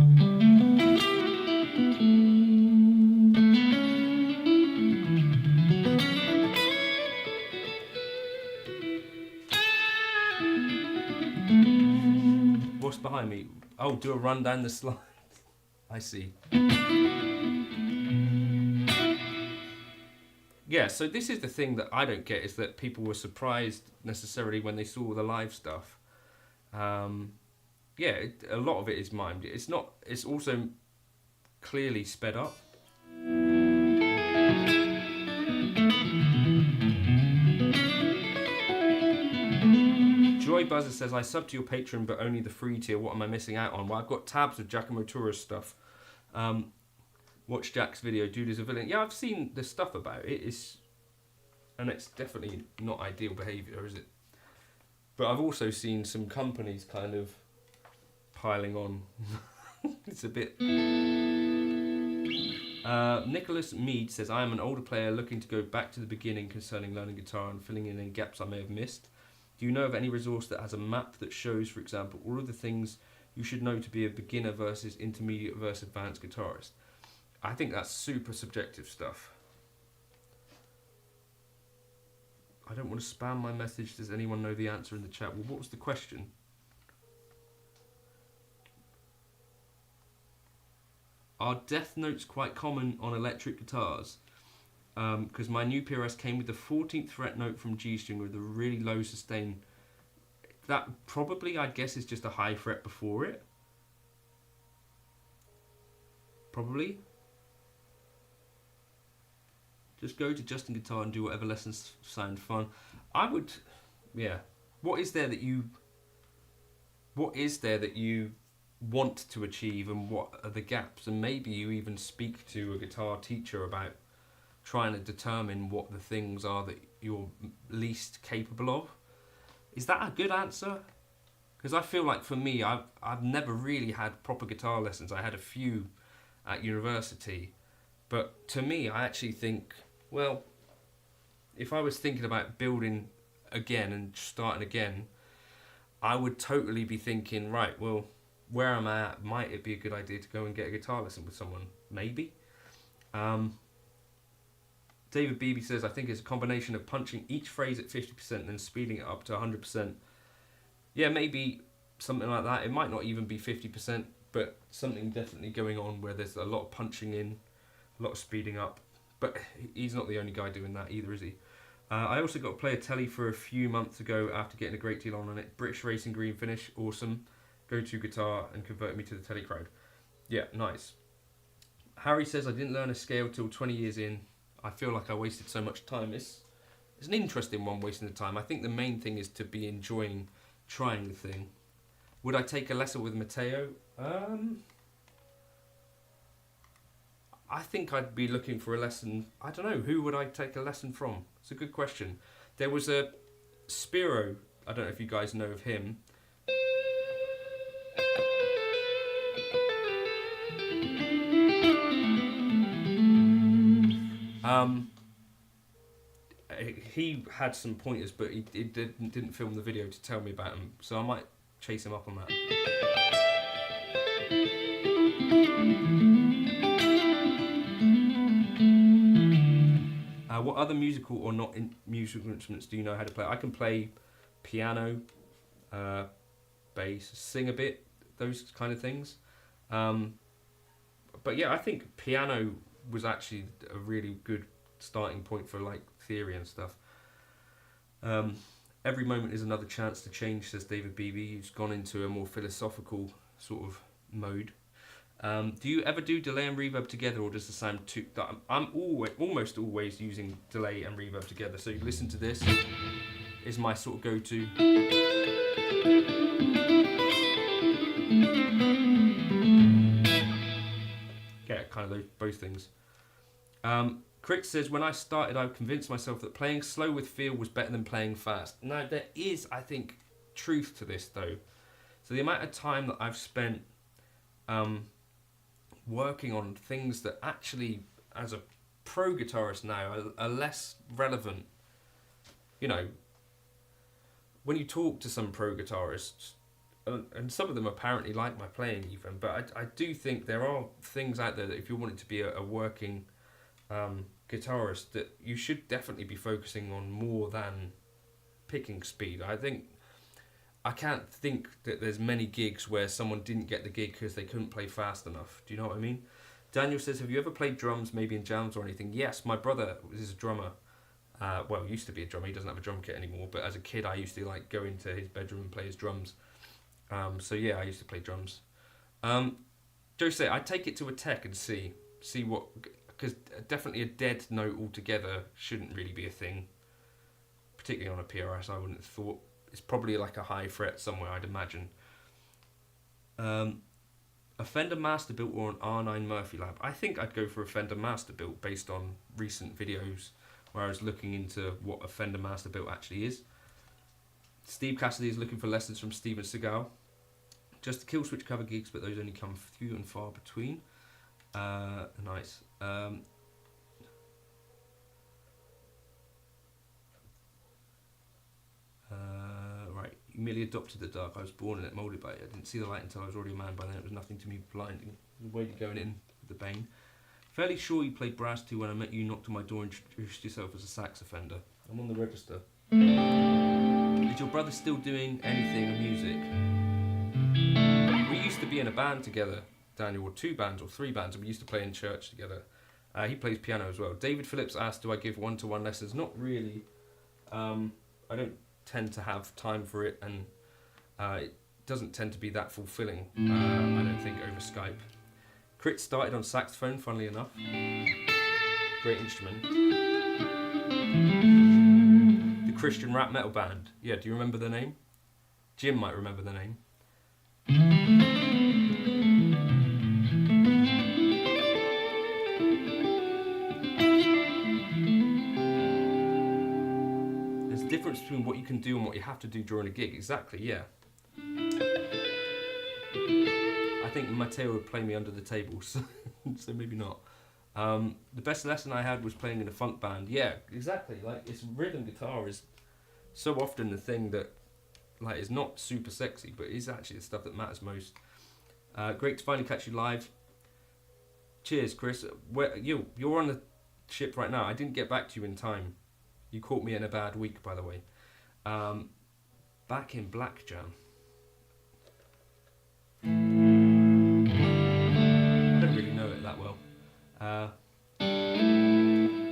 What's behind me? Oh, do a run down the slide. I see. Yeah, so this is the thing that I don't get, is that people were surprised necessarily when they saw the live stuff. Yeah, a lot of it is mimed. It's not. It's also clearly sped up. Joy Buzzer says, I sub to your Patreon, but only the free tier. What am I missing out on? Well, I've got tabs of Giacomo Tura's stuff. Watch Jack's video, Dude is a Villain. Yeah, I've seen the stuff about it. And it's definitely not ideal behaviour, is it? But I've also seen some companies kind of piling on. It's a bit... Nicholas Mead says, I am an older player looking to go back to the beginning concerning learning guitar and filling in any gaps I may have missed. Do you know of any resource that has a map that shows, for example, all of the things you should know to be a beginner versus intermediate versus advanced guitarist? I think that's super subjective stuff. I don't want to spam my message. Does anyone know the answer in the chat? Well, what was the question? Are death notes quite common on electric guitars? Because my new PRS came with the 14th fret note from G string with a really low sustain. That probably, I guess, is just a high fret before it. Probably. Just go to Justin Guitar and do whatever lessons sound fun. I would, yeah. What is there that you want to achieve, and what are the gaps? And maybe you even speak to a guitar teacher about trying to determine what the things are that you're least capable of. Is that a good answer? Because I feel like for me, I've never really had proper guitar lessons. I had a few at university. But to me, I actually think, well, if I was thinking about building again and starting again, I would totally be thinking, right, well, where am I at? Might it be a good idea to go and get a guitar lesson with someone? Maybe. David Beebe says, I think it's a combination of punching each phrase at 50% and then speeding it up to 100%. Yeah, maybe something like that. It might not even be 50%, but something definitely going on where there's a lot of punching in, a lot of speeding up. But he's not the only guy doing that either, is he? I also got to play a telly for a few months ago after getting a great deal on it. British Racing Green finish, awesome. Go-to guitar and converted me to the telly crowd. Yeah, nice. Harry says, I didn't learn a scale till 20 years in. I feel like I wasted so much time. It's an interesting one, wasting the time. I think the main thing is to be enjoying trying the thing. Would I take a lesson with Matteo? I think I'd be looking for a lesson. I don't know, who would I take a lesson from? It's a good question. There was a Spiro, I don't know if you guys know of him. He had some pointers, but he didn't film the video to tell me about them, so I might chase him up on that. What other musical or not musical instruments do you know how to play? I can play piano, bass, sing a bit, those kind of things. But yeah, I think piano was actually a really good starting point for like theory and stuff. Every moment is another chance to change, says David Beebe, who's gone into a more philosophical sort of mode. Do you ever do delay and reverb together, or does the sound too... I'm almost always using delay and reverb together, so you listen to this, is my sort of go-to. Yeah, kind of both things. Crick says, when I started, I convinced myself that playing slow with feel was better than playing fast. Now, there is, I think, truth to this, though. So the amount of time that I've spent working on things that actually, as a pro guitarist now, are less relevant. You know, when you talk to some pro guitarists, and some of them apparently like my playing even, but I do think there are things out there that if you wanted to be a working guitarist, that you should definitely be focusing on more than picking speed. I think I can't think that there's many gigs where someone didn't get the gig because they couldn't play fast enough. Do you know what I mean? Daniel says, have you ever played drums, maybe in jams or anything? Yes, my brother is a drummer. Well, used to be a drummer. He doesn't have a drum kit anymore. But as a kid, I used to like go into his bedroom and play his drums. So yeah, I used to play drums. Joe say, I'd take it to a tech and see what, because definitely a dead note altogether shouldn't really be a thing. Particularly on a PRS, I wouldn't have thought. It's probably like a high fret somewhere, I'd imagine. A Fender Masterbuilt or an R9 Murphy Lab. I think I'd go for a Fender Masterbuilt based on recent videos where I was looking into what a Fender Masterbuilt actually is. Steve Cassidy is looking for lessons from Steven Seagal. Just the kill switch cover gigs, but those only come few and far between. Nice. Right, you merely adopted the dark. I was born in it, moulded by it. I didn't see the light until I was already a man. By then it was nothing to me blinding. The way to going in with the bane. Fairly sure you played brass too. When I met you, knocked on my door and introduced yourself as a sax offender. I'm on the register. Is your brother still doing anything with music? We used to be in a band together, Daniel, or 2 bands or 3 bands, and we used to play in church together. He plays piano as well. David Phillips asked, do I give one-to-one lessons? Not really. I don't tend to have time for it, and it doesn't tend to be that fulfilling, I don't think, over Skype. Crit started on saxophone, funnily enough. Great instrument. The Christian rap metal band. Yeah, do you remember the name? Jim might remember the name. There's a difference between what you can do and what you have to do during a gig. Exactly, yeah. I think Matteo would play me under the table, so maybe not. The best lesson I had was playing in a funk band. Yeah, exactly. Like, it's rhythm guitar is so often the thing that like is not super sexy, but is actually the stuff that matters most. Great to finally catch you live. Cheers, Chris. You're on the ship right now. I didn't get back to you in time. You caught me in a bad week, by the way. Back in Black Jam. I don't really know it that well.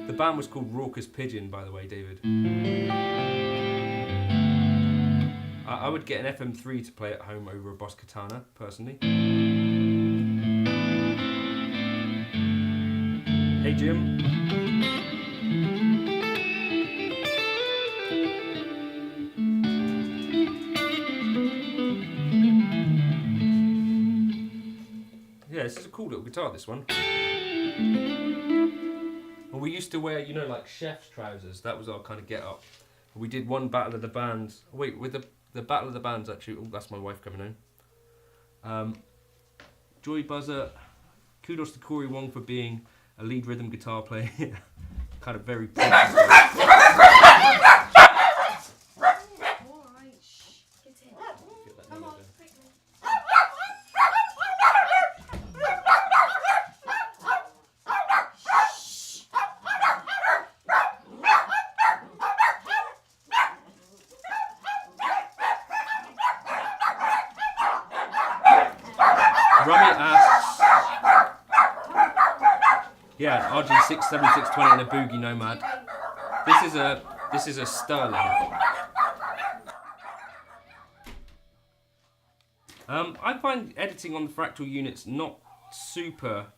The band was called Raucous Pigeon, by the way, David. I would get an FM3 to play at home over a Boss Katana, personally. Hey, Jim. Yeah, this is a cool little guitar, this one. Well, we used to wear, you know, like chef's trousers. That was our kind of get-up. We did one Battle of the Bands. Wait, with the Battle of the Bands, actually. Oh, that's my wife coming home. Joy Buzzer. Kudos to Corey Wong for being a lead rhythm guitar player. Kind of very... Yeah, RG67620 and a Boogie Nomad. This is a Sterling. I find editing on the fractal units not super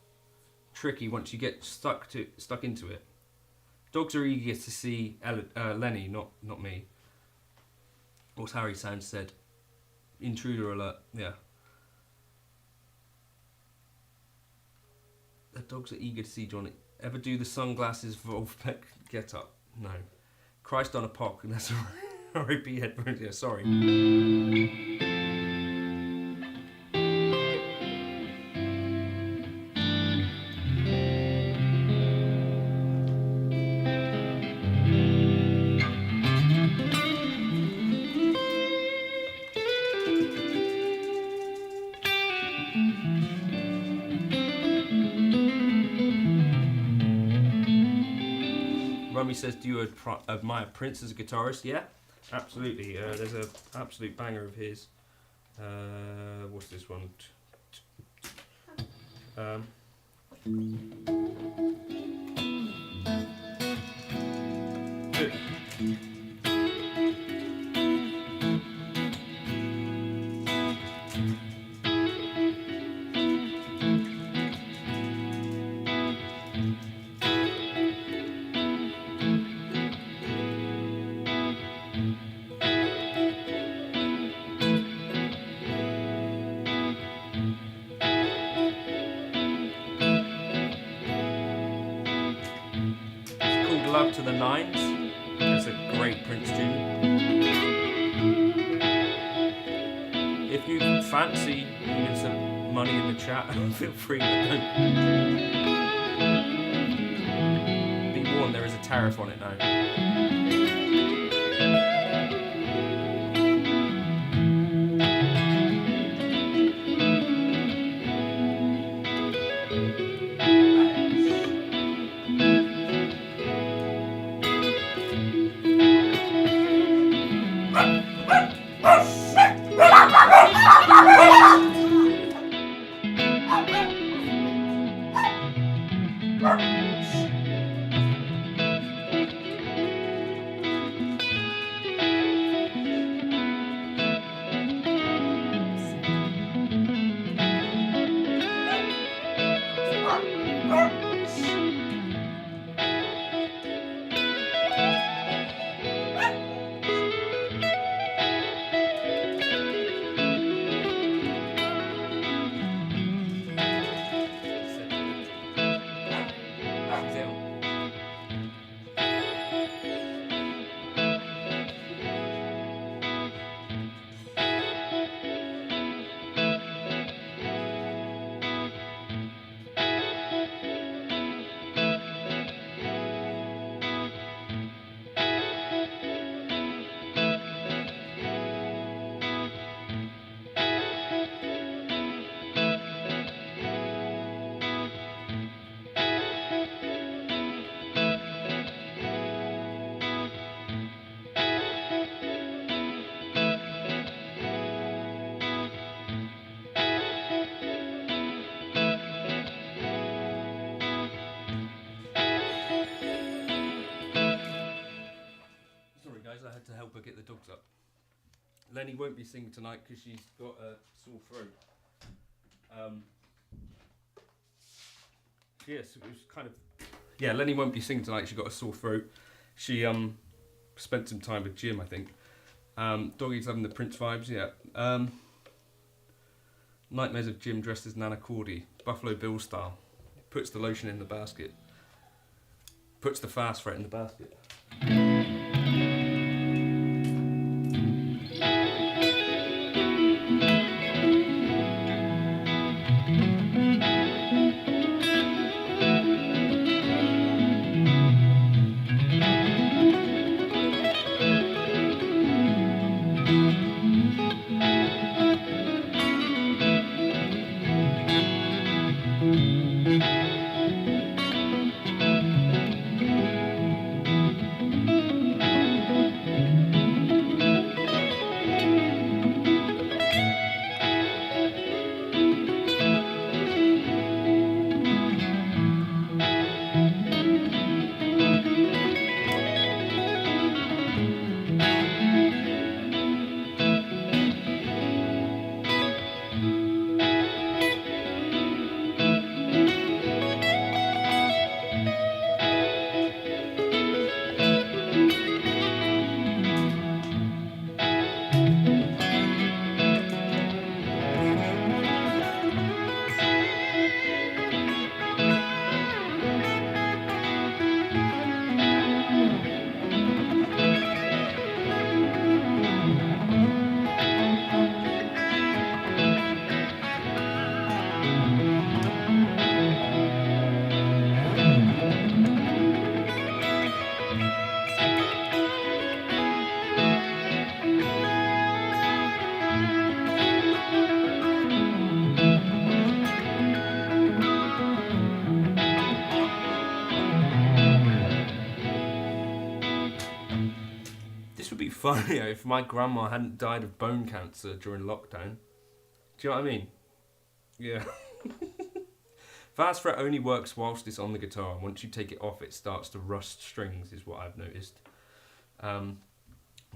tricky once you get stuck into it. Dogs are eager to see Lenny, not me. What's Harry Sands said? Intruder alert. Yeah. The dogs are eager to see Johnny. Ever do the sunglasses Wolfpack get up? No. Christ on a Pock, and that's R.I.P. headphones. Yeah, sorry. Rummy says, do you admire Prince as a guitarist? Yeah. Absolutely. There's an absolute banger of his. What's this one? Good. Love to the Nines. It's a great Prince tune. If you fancy leaving some money in the chat, feel free, but don't. Be warned, there is a tariff on it now. I had to help her get the dogs up. Lenny won't be singing tonight because she's got a sore throat. Yes, it was kind of... Yeah, Lenny won't be singing tonight. She got a sore throat. She spent some time with Jim, I think. Doggy's having the Prince vibes, yeah. Nightmares of Jim dressed as Nana Cordy, Buffalo Bill style. Puts the lotion in the basket. Puts the fast fret in the basket. funnier if my grandma hadn't died of bone cancer during lockdown. Do you know what I mean? Yeah. Fast fret only works whilst it's on the guitar, and once you take it off, it starts to rust strings, is what I've noticed.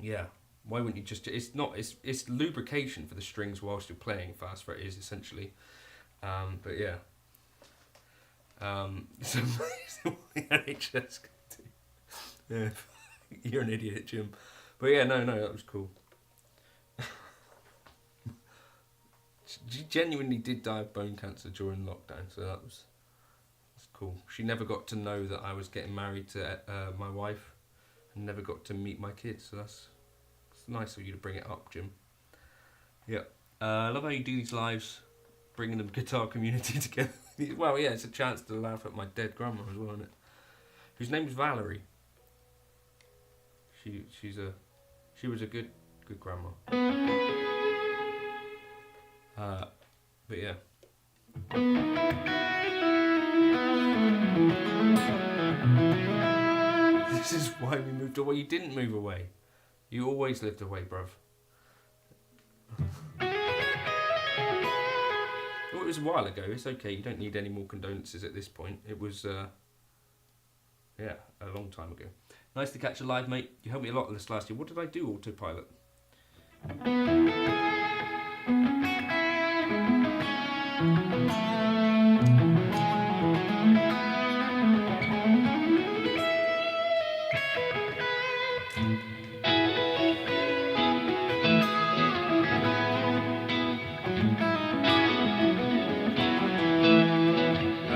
Yeah. Why wouldn't you just... It's lubrication for the strings whilst you're playing. Fast fret is, essentially. But yeah. It's amazing what the NHS can do. Yeah. You're an idiot, Jim. But yeah, no, that was cool. She genuinely did die of bone cancer during lockdown, so that's cool. She never got to know that I was getting married to my wife, and never got to meet my kids, so it's nice of you to bring it up, Jim. Yeah. I love how you do these lives, bringing the guitar community together. Well, yeah, it's a chance to laugh at my dead grandma as well, isn't it? Whose name's Valerie. She was a good grandma. But yeah. This is why we moved away. You didn't move away. You always lived away, bruv. Well, it was a while ago. It's okay. You don't need any more condolences at this point. It was, yeah, a long time ago. Nice to catch you live, mate. You helped me a lot this last year. What did I do, autopilot?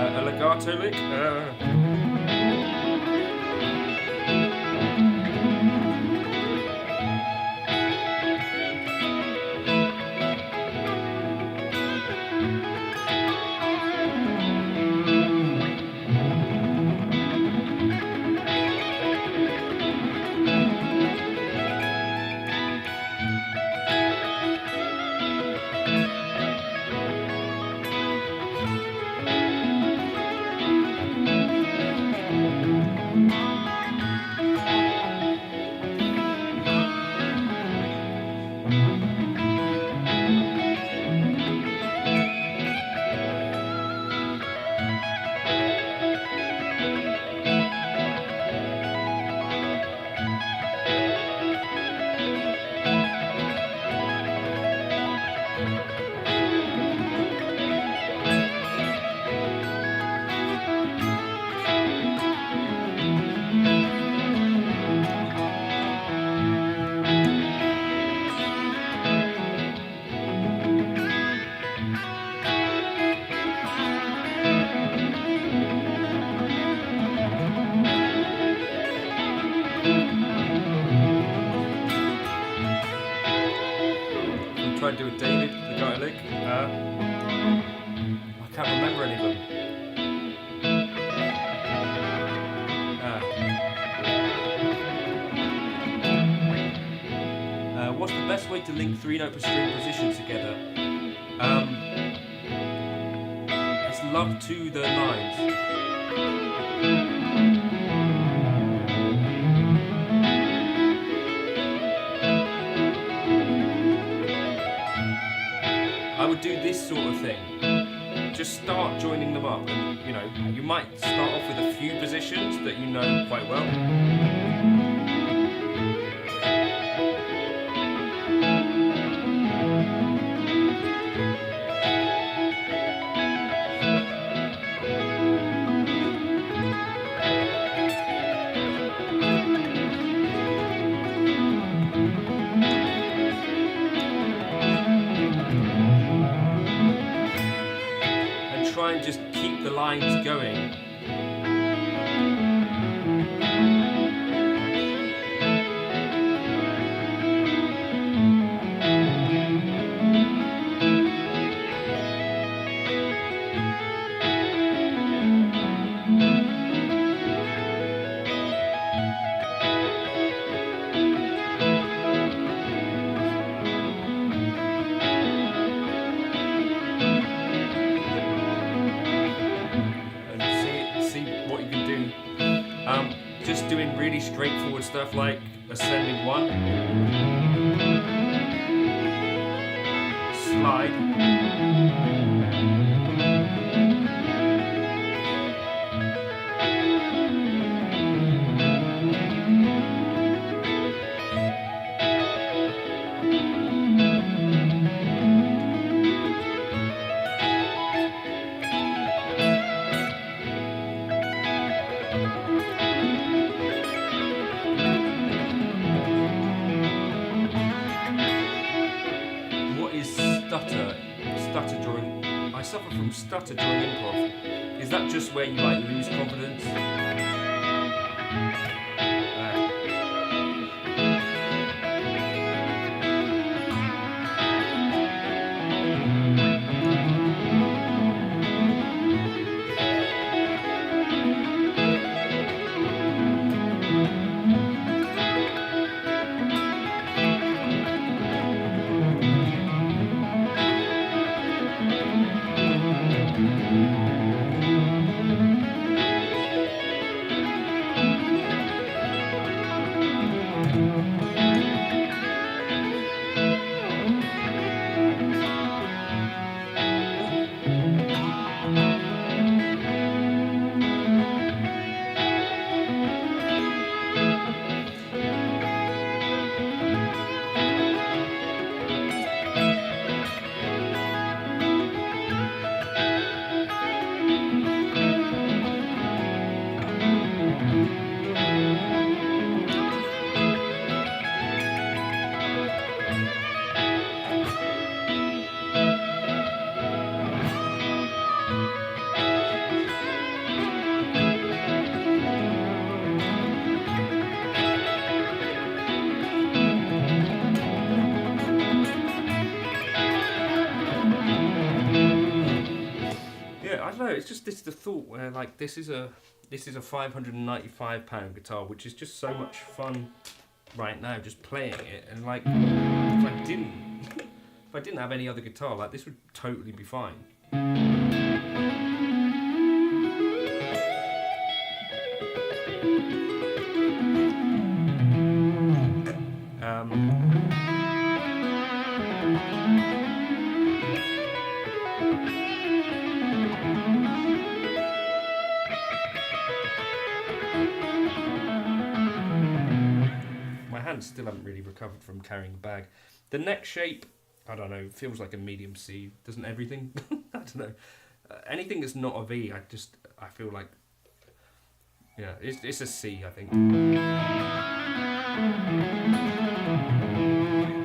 A legato lick? Try and do a David, the guy lick. I can't remember any of them. What's the best way to link 3-note per string positions together? It's love to the nines. I would do this sort of thing. Just start joining them up, and you might start off with a few positions that you know quite well. Try and just keep the lines going. Just doing really straightforward stuff like ascending 1, slide, stutter during. I suffer from stutter during improv. Is that just where you like lose confidence? I don't know. It's just the thought where like this is a £595 guitar, which is just so much fun right now, just playing it. And like, if I didn't have any other guitar, like this would totally be fine. Still haven't really recovered from carrying a bag. The neck shape, I don't know, feels like a medium C, doesn't everything? I don't know. Anything that's not a V, I feel like, yeah, it's a C, I think.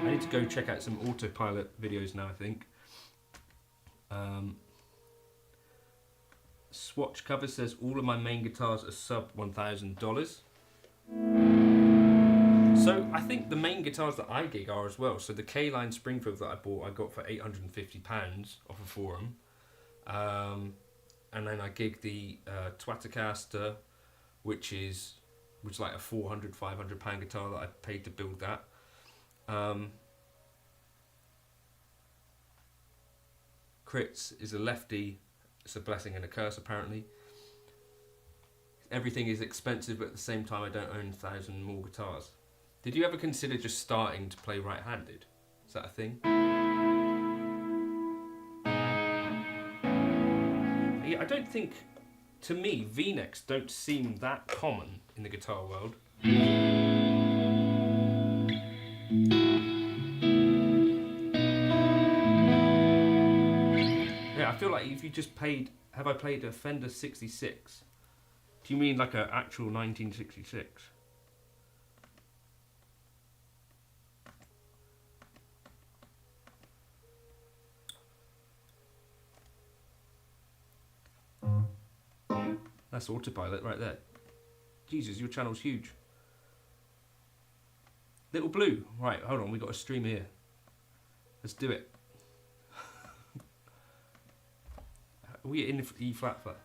I need to go check out some autopilot videos now, I think. Swatch cover says all of my main guitars are sub $1,000. So I think the main guitars that I gig are as well. So the K-Line Springfield that I bought, I got for £850 off a forum. And then I gig the Twattercaster, which is like a £400, £500 guitar that I paid to build that. Crits is a lefty. It's a blessing and a curse, apparently. Everything is expensive, but at the same time I don't own 1,000 more guitars. Did you ever consider just starting to play right-handed? Is that a thing? Yeah, I don't think, to me, V-necks don't seem that common in the guitar world. Yeah, I feel like if you just played, have I played a Fender 66? Do you mean like an actual 1966? That's autopilot right there. Jesus, your channel's huge. Little Blue. Right, hold on, we got a stream here. Let's do it. Are we in E flat flat?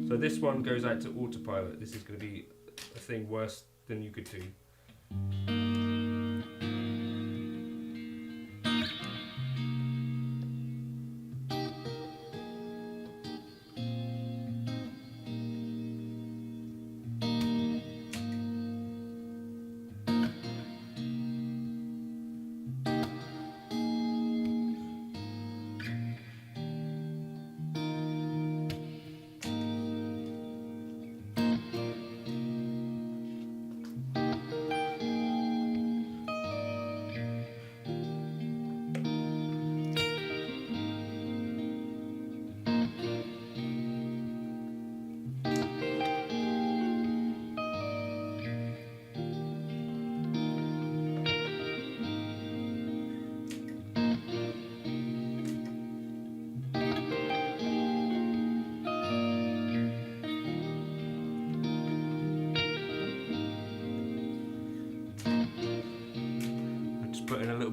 So this one goes out to autopilot. This is going to be a thing worse than you could do.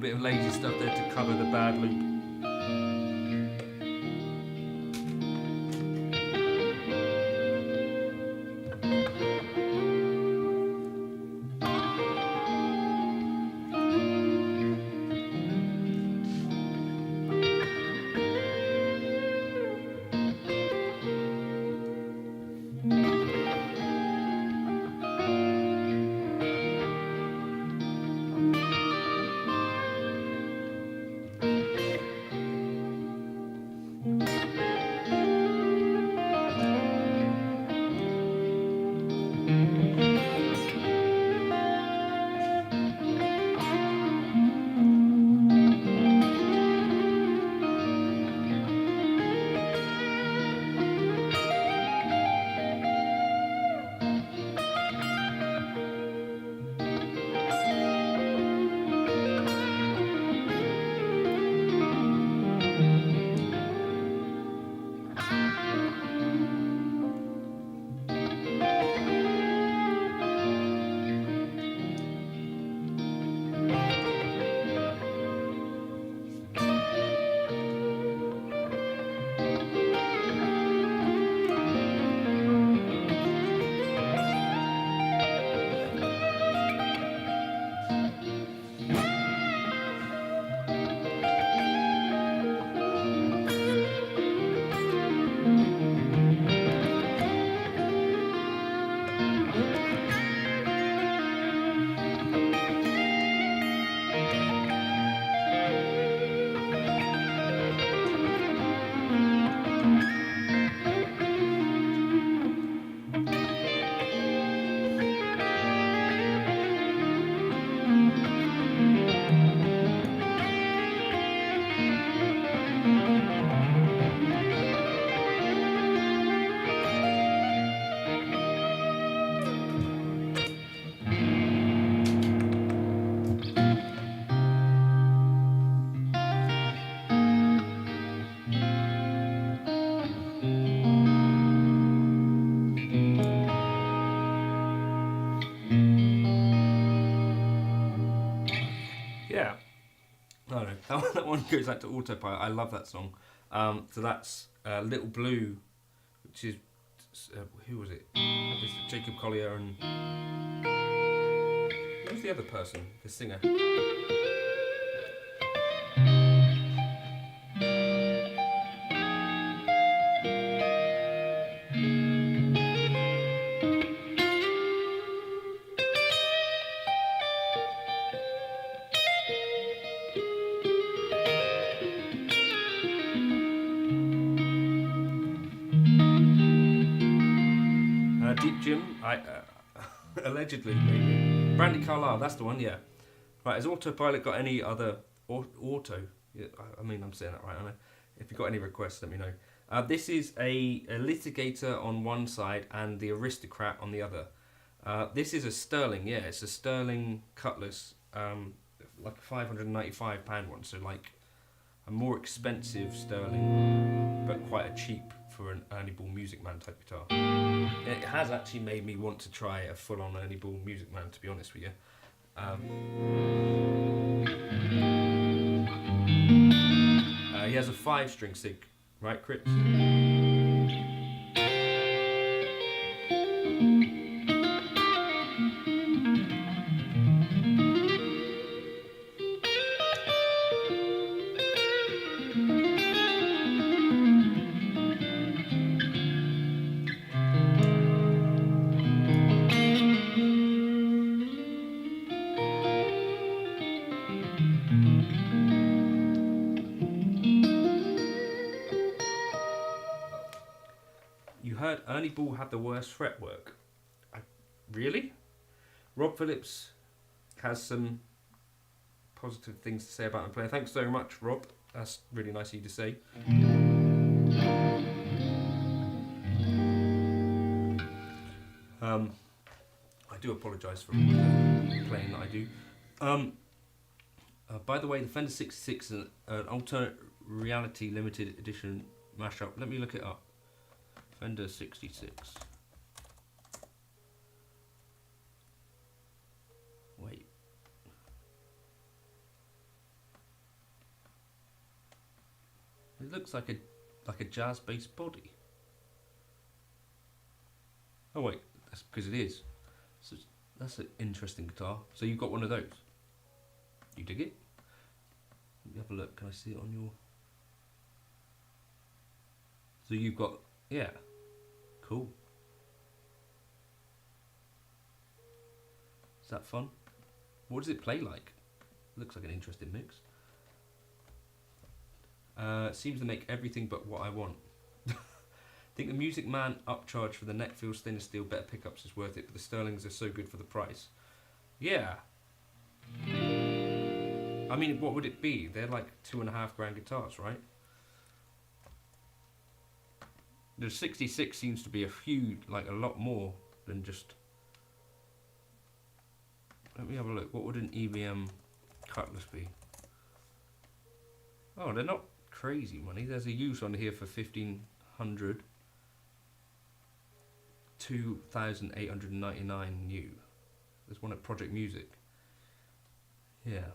little bit of lazy stuff there to cover the bad loop. Yeah. No, that one goes out to autopilot. I love that song. So that's Little Blue, which is who was it? It's Jacob Collier and who's the other person? The singer. Deep Jim, allegedly, maybe. Brandy Carlisle, that's the one, yeah. Right, has Autopilot got any other auto? Yeah, I mean, I'm saying that right, aren't I? If you've got any requests, let me know. This is a litigator on one side and the aristocrat on the other. This is a sterling, yeah, it's a sterling Cutlass, like a £595 one, so like a more expensive sterling, but quite a cheap for an Ernie Ball Music Man type guitar. It has actually made me want to try a full-on Ernie Ball Music Man, to be honest with you. He has a 5-string sig, right, Chris? Ernie Ball had the worst fretwork. Really? Rob Phillips has some positive things to say about him playing. Thanks very much, Rob. That's really nice of you to say. I do apologise for the playing that I do. By the way, the Fender 66 is an alternate reality limited edition mashup. Let me look it up. Fender 66. Wait. It looks like a jazz-based body. Oh wait, that's because it is. So that's an interesting guitar. So you've got one of those. You dig it? Let me have a look. Can I see it on your? So you've got, yeah, cool. Is that fun? What does it play like? Looks like an interesting mix. Seems to make everything but what I want. Think the Music Man upcharge for the neck feel stainless steel, better pickups is worth it, but the Sterlings are so good for the price. Yeah. I mean, what would it be? They're like $2.5 guitars, right? The 66 seems to be a lot more than just... Let me have a look. What would an EBM Cutlass be? Oh, they're not crazy money. There's a used on here for 1,500. 2,899 new. There's one at Project Music. Yeah.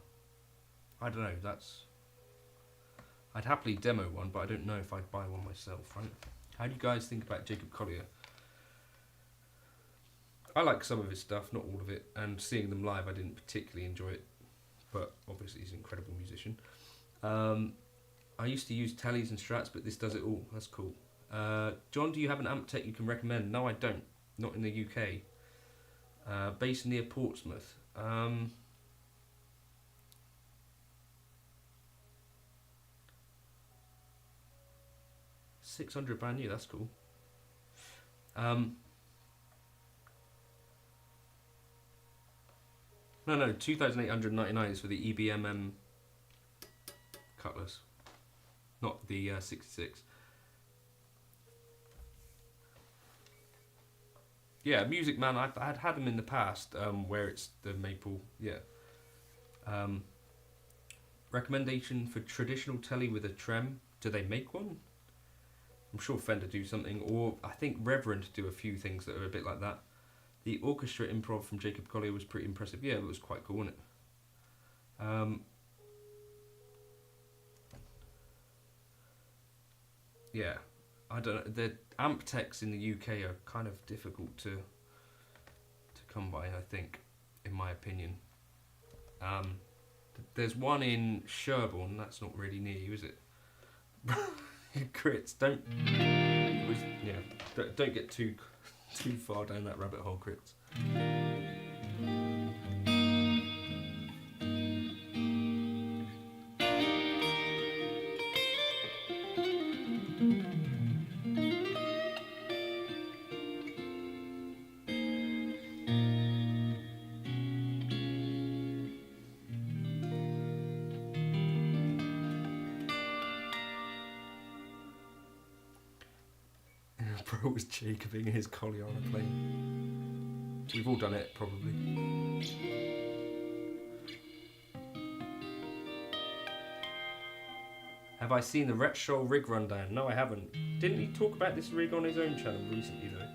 I don't know, I'd happily demo one, but I don't know if I'd buy one myself, right? How do you guys think about Jacob Collier? I like some of his stuff, not all of it, and seeing them live I didn't particularly enjoy it, but obviously he's an incredible musician. I used to use Tellys and Strats, but this does it all. That's cool. John, do you have an amp tech you can recommend? No, I don't. Not in the UK. Based near Portsmouth. $600 brand new, that's cool. No, 2,899 is for the EBMM Cutlass, not the 66. Yeah, Music Man, I'd had them in the past, where it's the maple, yeah. Recommendation for traditional telly with a trem, do they make one? I'm sure Fender do something, or I think Reverend do a few things that are a bit like that. The orchestra improv from Jacob Collier was pretty impressive. Yeah, it was quite cool, wasn't it? Yeah, I don't know. The amp techs in the UK are kind of difficult to come by, I think, in my opinion. There's one in Sherborne. That's not really near you, is it? Crits, don't get too far down that rabbit hole, Crits. Bro was Jacobing his collier on a plane. We've all done it, probably. Have I seen the retro rig rundown? No, I haven't. Didn't he talk about this rig on his own channel recently, though?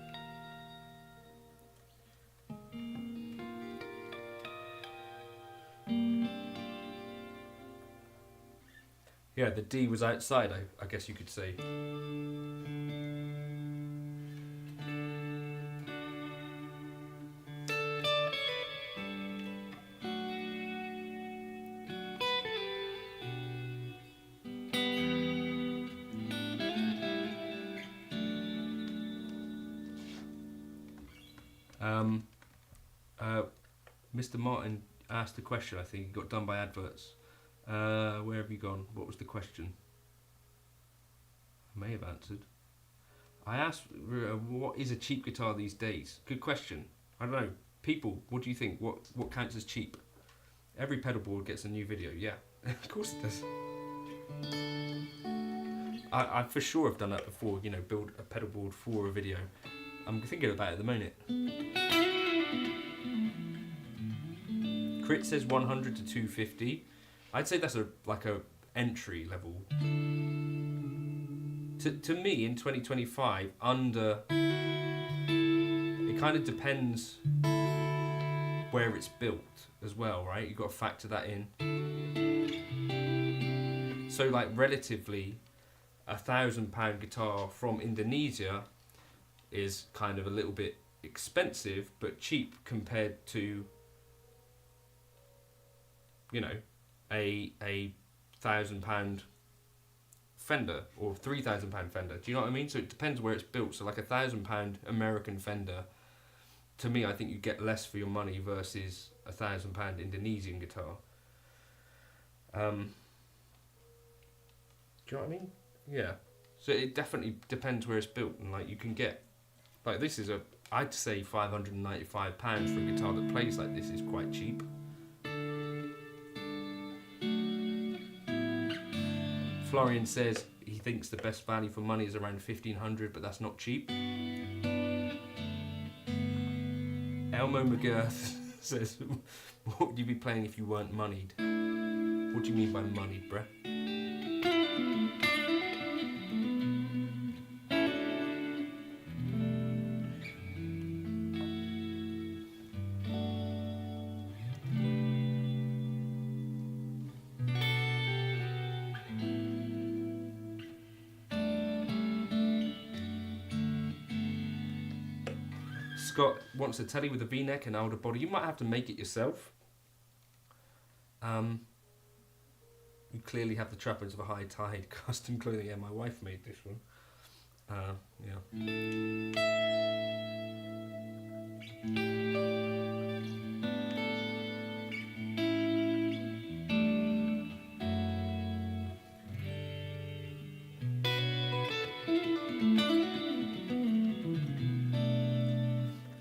Yeah, the D was outside, I guess you could say. Mr. Martin asked a question, I think. He got done by adverts. Where have you gone? What was the question? I may have answered. I asked, what is a cheap guitar these days? Good question. I don't know. People, what do you think? What counts as cheap? Every pedal board gets a new video. Yeah, of course it does. I for sure have done that before. You know, build a pedal board for a video. I'm thinking about it at the moment. Crit says 100 to 250. I'd say that's like a entry level. To me, in 2025, under, it kind of depends where it's built as well, right? You've got to factor that in. So like relatively, £1,000 guitar from Indonesia is kind of a little bit expensive but cheap compared to, you know, a £1,000 Fender or £3,000 Fender. Do you know what I mean? So it depends where it's built. So like £1,000 American Fender, to me, I think you get less for your money versus £1,000 Indonesian guitar. Do you know what I mean? Yeah. So it definitely depends where it's built, and like you can get, like this is I'd say £595 for a guitar that plays like this is quite cheap. Florian says he thinks the best value for money is around $1,500, but that's not cheap. Elmo McGirth says, what would you be playing if you weren't moneyed? What do you mean by moneyed, bruh? Scott wants a telly with a V-neck and older body. You might have to make it yourself. You clearly have the trappings of a high tide. Custom clothing. Yeah, my wife made this one. Yeah.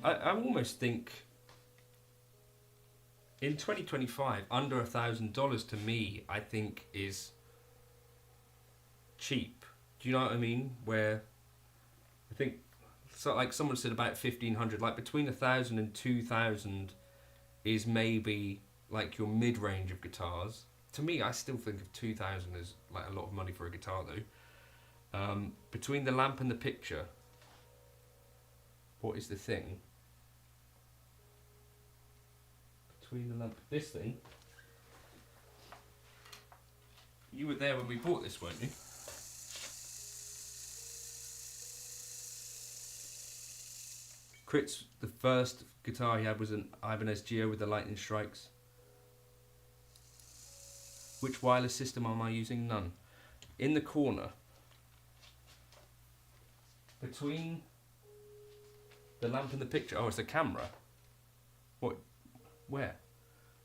I almost think in 2025, under $1,000 to me, I think is cheap. Do you know what I mean? Where I think, so like someone said about 1,500, like between 1,000 and 2,000 is maybe like your mid-range of guitars. To me, I still think of 2,000 as like a lot of money for a guitar though. Between the lamp and the picture, what is the thing? Between the lamp, this thing. You were there when we bought this, weren't you? Crit's, the first guitar he had was an Ibanez Geo with the lightning strikes. Which wireless system am I using? None. In the corner, between the lamp and the picture. Oh, it's a camera. What? Where?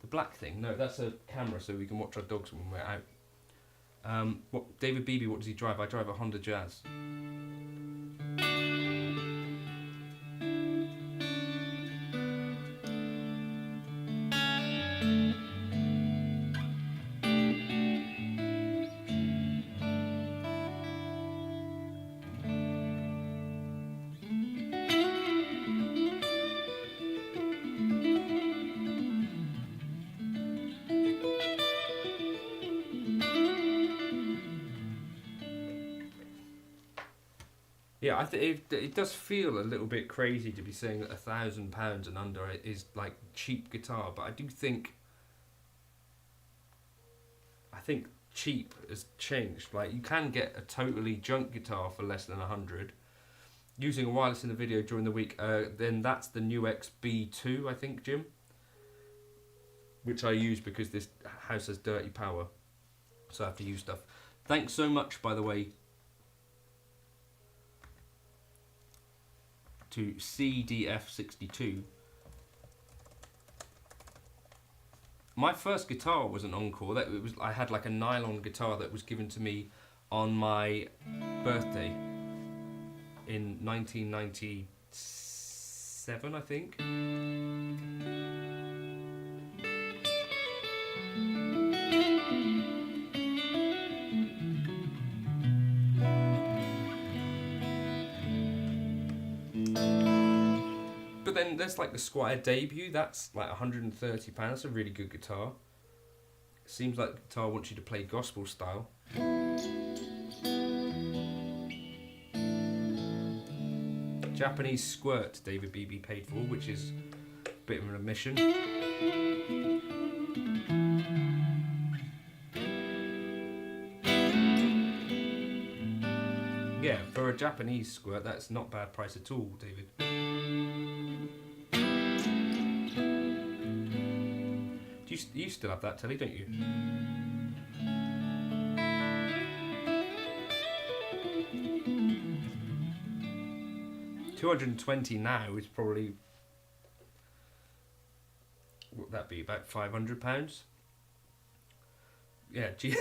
The black thing? No, that's a camera so we can watch our dogs when we're out. What? David Beebe, what does he drive? I drive a Honda Jazz. Yeah, I think it does feel a little bit crazy to be saying that £1,000 and under it is like cheap guitar, but I do think, cheap has changed. Like you can get a totally junk guitar for less than 100. Using a wireless in the video during the week, then that's the new XB2, I think, Jim, which I use because this house has dirty power, so I have to use stuff. Thanks so much, by the way, to CDF62. My first guitar was an Encore. I had like a nylon guitar that was given to me on my birthday in 1997, I think. But then there's like the Squier Debut, that's like £130, that's a really good guitar. It seems like the guitar wants you to play gospel style. Japanese Squirt, David Beebe paid for, which is a bit of an admission. a Japanese squirt, that's not bad price at all, David. You still have that telly, don't you? $220 now is probably, what would that be, about £500? Yeah, gee.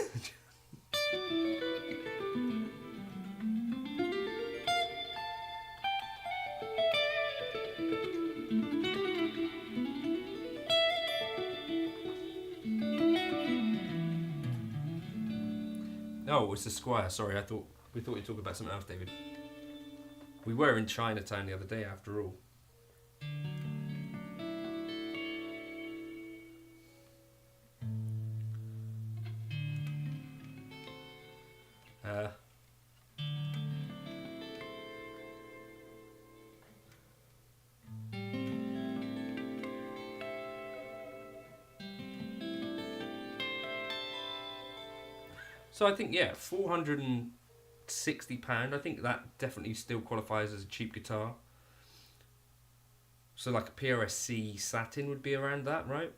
Oh, it's the Squire. Sorry, we thought you were talking about something else, David. We were in Chinatown the other day, after all. So I think, yeah, £460. I think that definitely still qualifies as a cheap guitar. So like a PRS-C Satin would be around that, right?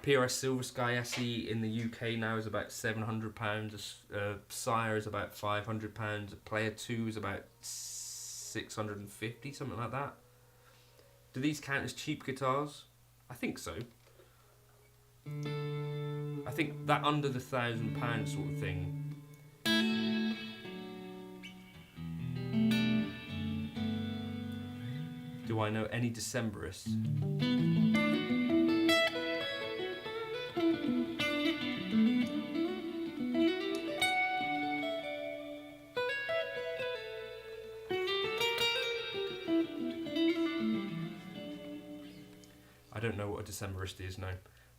PRS Silver Sky SE in the UK now is about £700. A Sire is about £500. A Player 2 is about £650, something like that. Do these count as cheap guitars? I think so. I think that under the £1,000 sort of thing. Do I know any Decemberists? I don't know what a Decemberist is, no.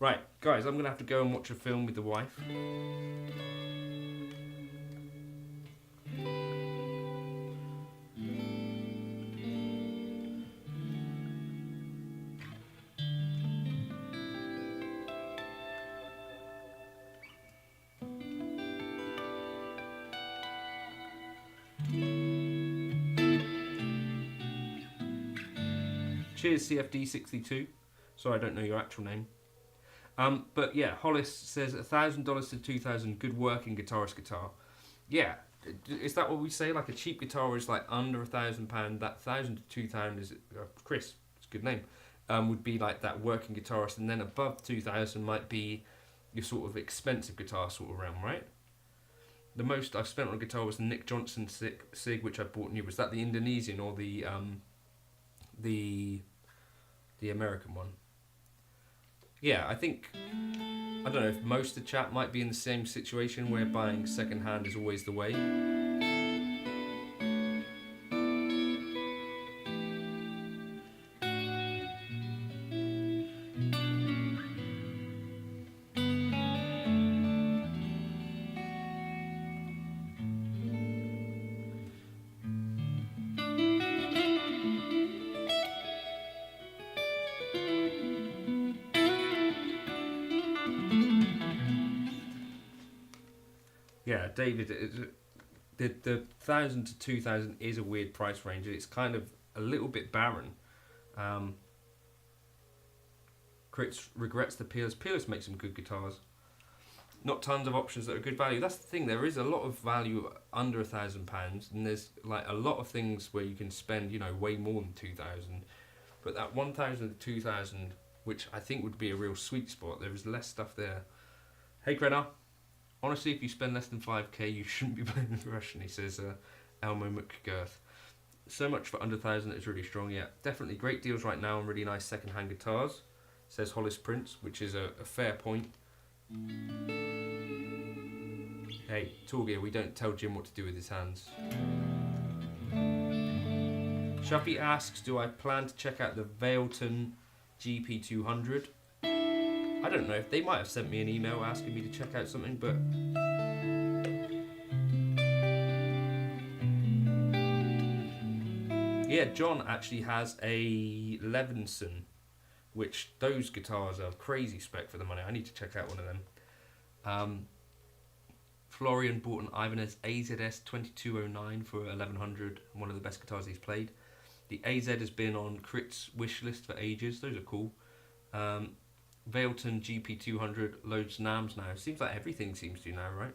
Right, guys, I'm going to have to go and watch a film with the wife. Cheers, CFD62. Sorry, I don't know your actual name. But yeah, Hollis says $1,000 to $2,000, good working guitarist guitar. Yeah, is that what we say? Like a cheap guitar is like under £1,000. That $1,000 to $2,000 is Chris. It's a good name. Would be like that working guitarist, and then above $2,000 might be your sort of expensive guitar sort of realm, right? The most I've spent on a guitar was the Nick Johnson Sig, which I bought new. Was that the Indonesian or the American one? Yeah, I think, I don't know if most of the chat might be in the same situation where buying second-hand is always the way. Yeah, David, the $1,000 to $2,000 is a weird price range. It's kind of a little bit barren. Chris regrets the Peerless. Peerless makes some good guitars. Not tons of options that are good value. That's the thing. There is a lot of value under £1,000, and there's like a lot of things where you can spend, you know, way more than 2,000. But that 1,000 to 2,000, which I think would be a real sweet spot, there is less stuff there. Hey, Grenna. Honestly, if you spend less than 5k, you shouldn't be playing the Russian, he says, Elmo McGirth. So much for under 1,000, it's really strong, yeah. Definitely great deals right now on really nice second-hand guitars, says Hollis Prince, which is a fair point. Hey, Torgear, we don't tell Jim what to do with his hands. Shuffy asks, do I plan to check out the Vailton GP200? I don't know if they might have sent me an email asking me to check out something, but yeah, John actually has a Levinson, which those guitars are crazy spec for the money. I need to check out one of them. Florian bought an Ibanez AZS 2209 for 1100, one of the best guitars he's played. The AZ has been on Crit's wish list for ages. Those are cool. Vailton GP200 loads NAMs now. Seems like everything seems to now, right?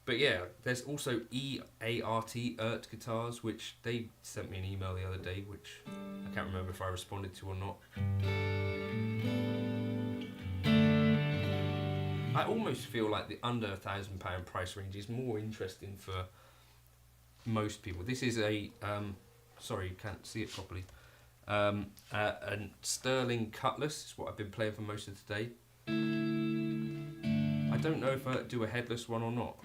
But yeah, there's also EART guitars, which they sent me an email the other day, which I can't remember if I responded to or not. I almost feel like the under £1,000 price range is more interesting for most people. This is a, sorry, you can't see it properly. A Sterling Cutlass is what I've been playing for most of today. I don't know if I do a headless one or not.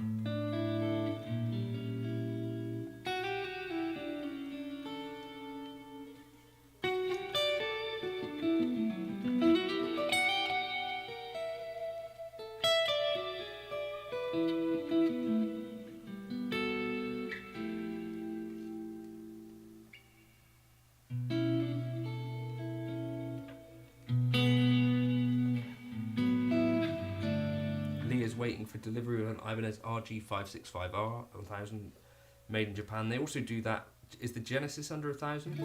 Waiting for delivery on an Ibanez RG565R 1000, made in Japan. They also do that. Is the Genesis under 1,000?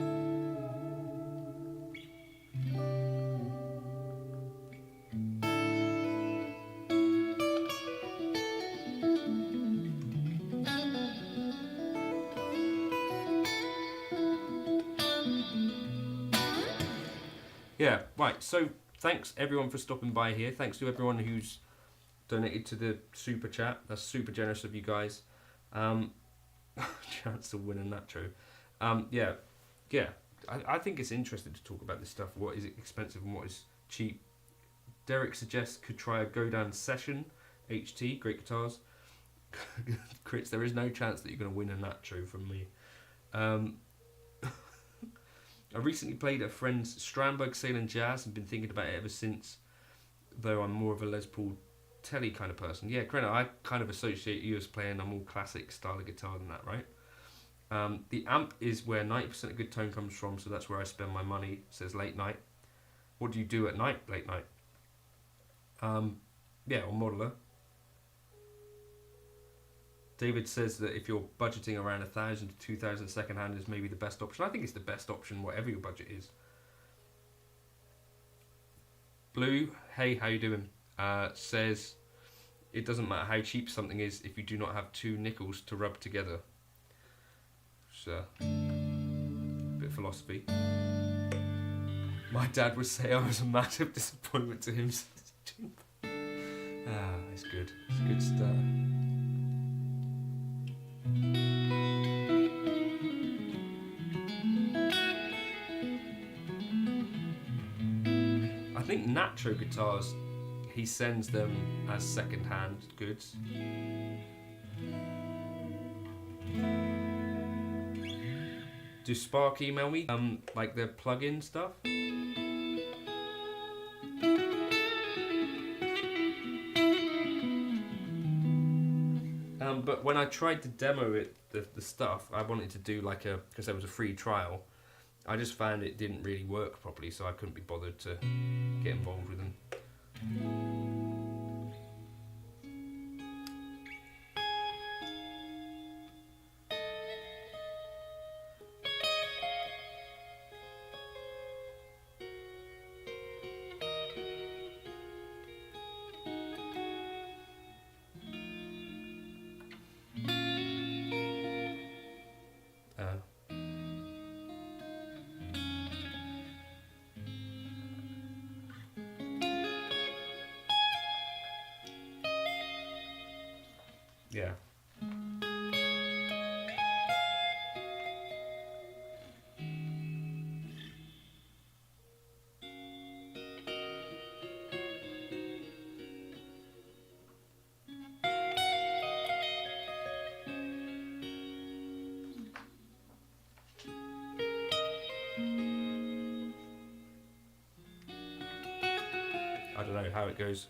Yeah, right. So thanks everyone for stopping by here. Thanks to everyone who's donated to the super chat. That's super generous of you guys. Chance to win a nacho. Yeah. I think it's interesting to talk about this stuff. What is expensive and what is cheap. Derek suggests could try a Go Down Session HT. Great guitars. Crits, there is no chance that you're going to win a nacho from me. I recently played a friend's Strandberg Sailing Jazz and been thinking about it ever since, though I'm more of a Les Paul Telly kind of person. Yeah, Krenna, I kind of associate you as playing a more classic style of guitar than that, right? The amp is where 90% of good tone comes from, so that's where I spend my money, says Late Night. What do you do at night, Late Night? Yeah, or Modeler. David says that if you're budgeting around 1,000 to 2,000, secondhand is maybe the best option. I think it's the best option, whatever your budget is. Blue, hey, how you doing? Says it doesn't matter how cheap something is if you do not have two nickels to rub together. So, bit of philosophy. My dad would say I was a massive disappointment to him. It's good. It's good stuff. I think Nacho guitars, he sends them as second-hand goods. Do Spark email me? Like their plug-in stuff? But when I tried to demo it, the stuff, I wanted to do like because there was a free trial, I just found it didn't really work properly, so I couldn't be bothered to get involved with them. Yeah. I don't know how it goes.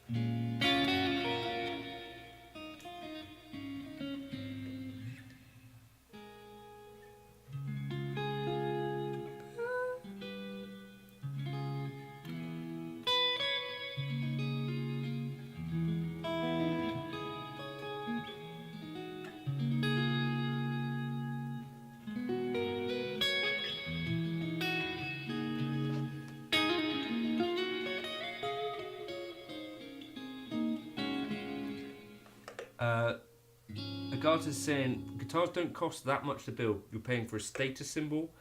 Agatha's saying, guitars don't cost that much to build. You're paying for a status symbol.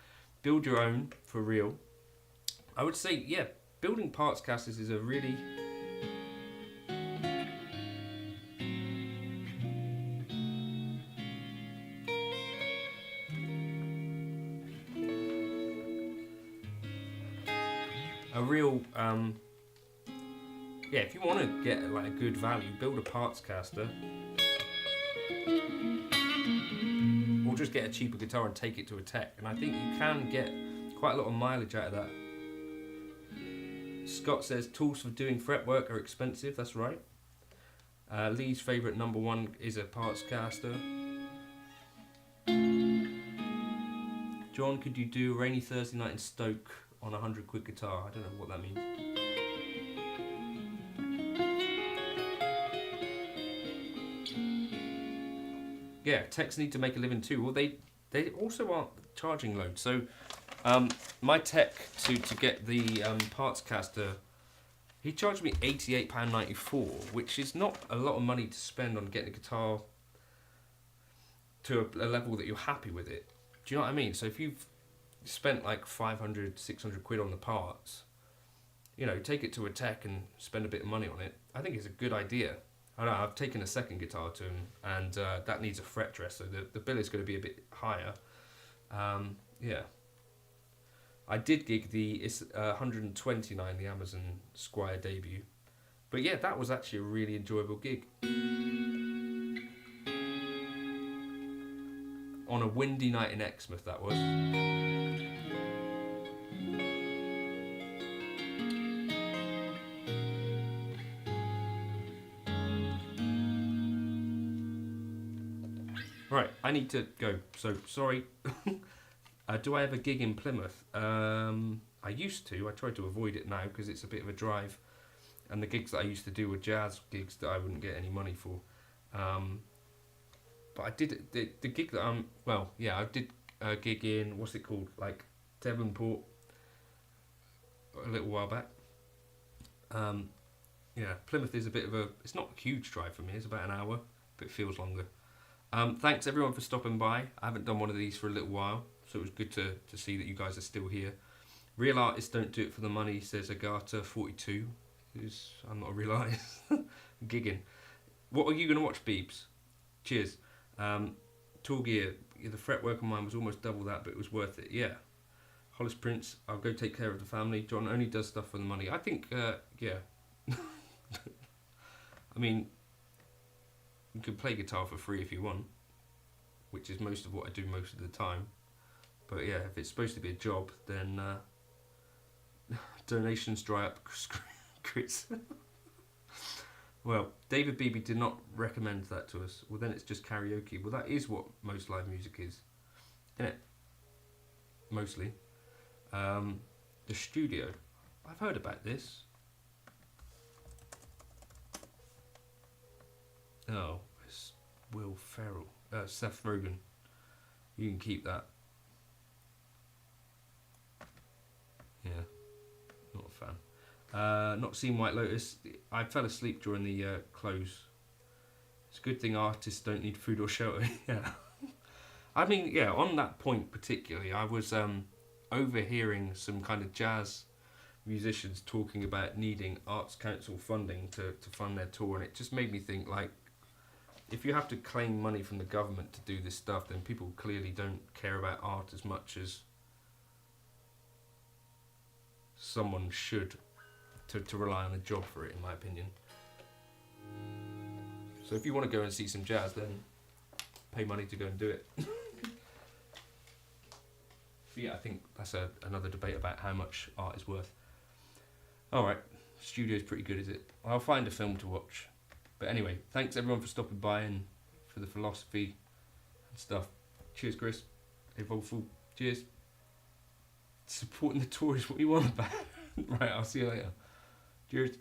Build your own, for real. I would say, yeah, building parts casters is a really... yeah, if you want to get like a good value, build a parts caster. Or just get a cheaper guitar and take it to a tech. And I think you can get quite a lot of mileage out of that. Scott says tools for doing fretwork are expensive, that's right. Lee's favourite number one is a parts caster. John, could you do a rainy Thursday night in Stoke on a 100 quid guitar? I don't know what that means. Yeah, techs need to make a living too. Well, they also aren't charging loads. So my tech to get the parts caster, he charged me £88.94, which is not a lot of money to spend on getting a guitar to a level that you're happy with it. Do you know what I mean? So if you've spent like 500, 600 quid on the parts, you know, take it to a tech and spend a bit of money on it. I think it's a good idea. I know, I've taken a second guitar to him, and that needs a fret dress, so the bill is going to be a bit higher. Yeah. I did gig the 129, the Amazon Squire debut. But yeah, that was actually a really enjoyable gig. On a windy night in Exmouth, that was. Right, I need to go, so sorry. Do I have a gig in Plymouth? I used to. I try to avoid it now because it's a bit of a drive. And the gigs that I used to do were jazz gigs that I wouldn't get any money for. But I did, the gig that I did a gig in, what's it called? Like Devonport a little while back. Yeah, Plymouth is a bit of a, it's not a huge drive for me, it's about an hour, but it feels longer. Thanks everyone for stopping by. I haven't done one of these for a little while, so it was good to see that you guys are still here. Real artists don't do it for the money, says Agata42. I'm not a real artist. Gigging. What are you going to watch, Beebs? Cheers. Tool Gear. Yeah, the fretwork on mine was almost double that, but it was worth it. Yeah. Hollis Prince. I'll go take care of the family. John only does stuff for the money. I think, yeah. I mean, you can play guitar for free if you want, which is most of what I do most of the time. But yeah, if it's supposed to be a job, then donations dry up. Crits. Well, David Beebe did not recommend that to us. Well, then it's just karaoke. Well, that is what most live music is, isn't it? Mostly. The studio. I've heard about this. Oh, it's Will Ferrell. Seth Rogen. You can keep that. Yeah, not a fan. Not seen White Lotus. I fell asleep during the close. It's a good thing artists don't need food or shelter. Yeah. I mean, yeah, on that point particularly, I was overhearing some kind of jazz musicians talking about needing Arts Council funding to fund their tour, and it just made me think, like, if you have to claim money from the government to do this stuff, then people clearly don't care about art as much as someone should to rely on a job for it, in my opinion. So if you want to go and see some jazz, then pay money to go and do it. But yeah, I think that's another debate about how much art is worth. Alright, studio's pretty good, is it? I'll find a film to watch. But anyway, thanks everyone for stopping by and for the philosophy and stuff. Cheers, Chris. Evolful. Cheers. Supporting the tour is what you want about. Right, I'll see you later. Cheers.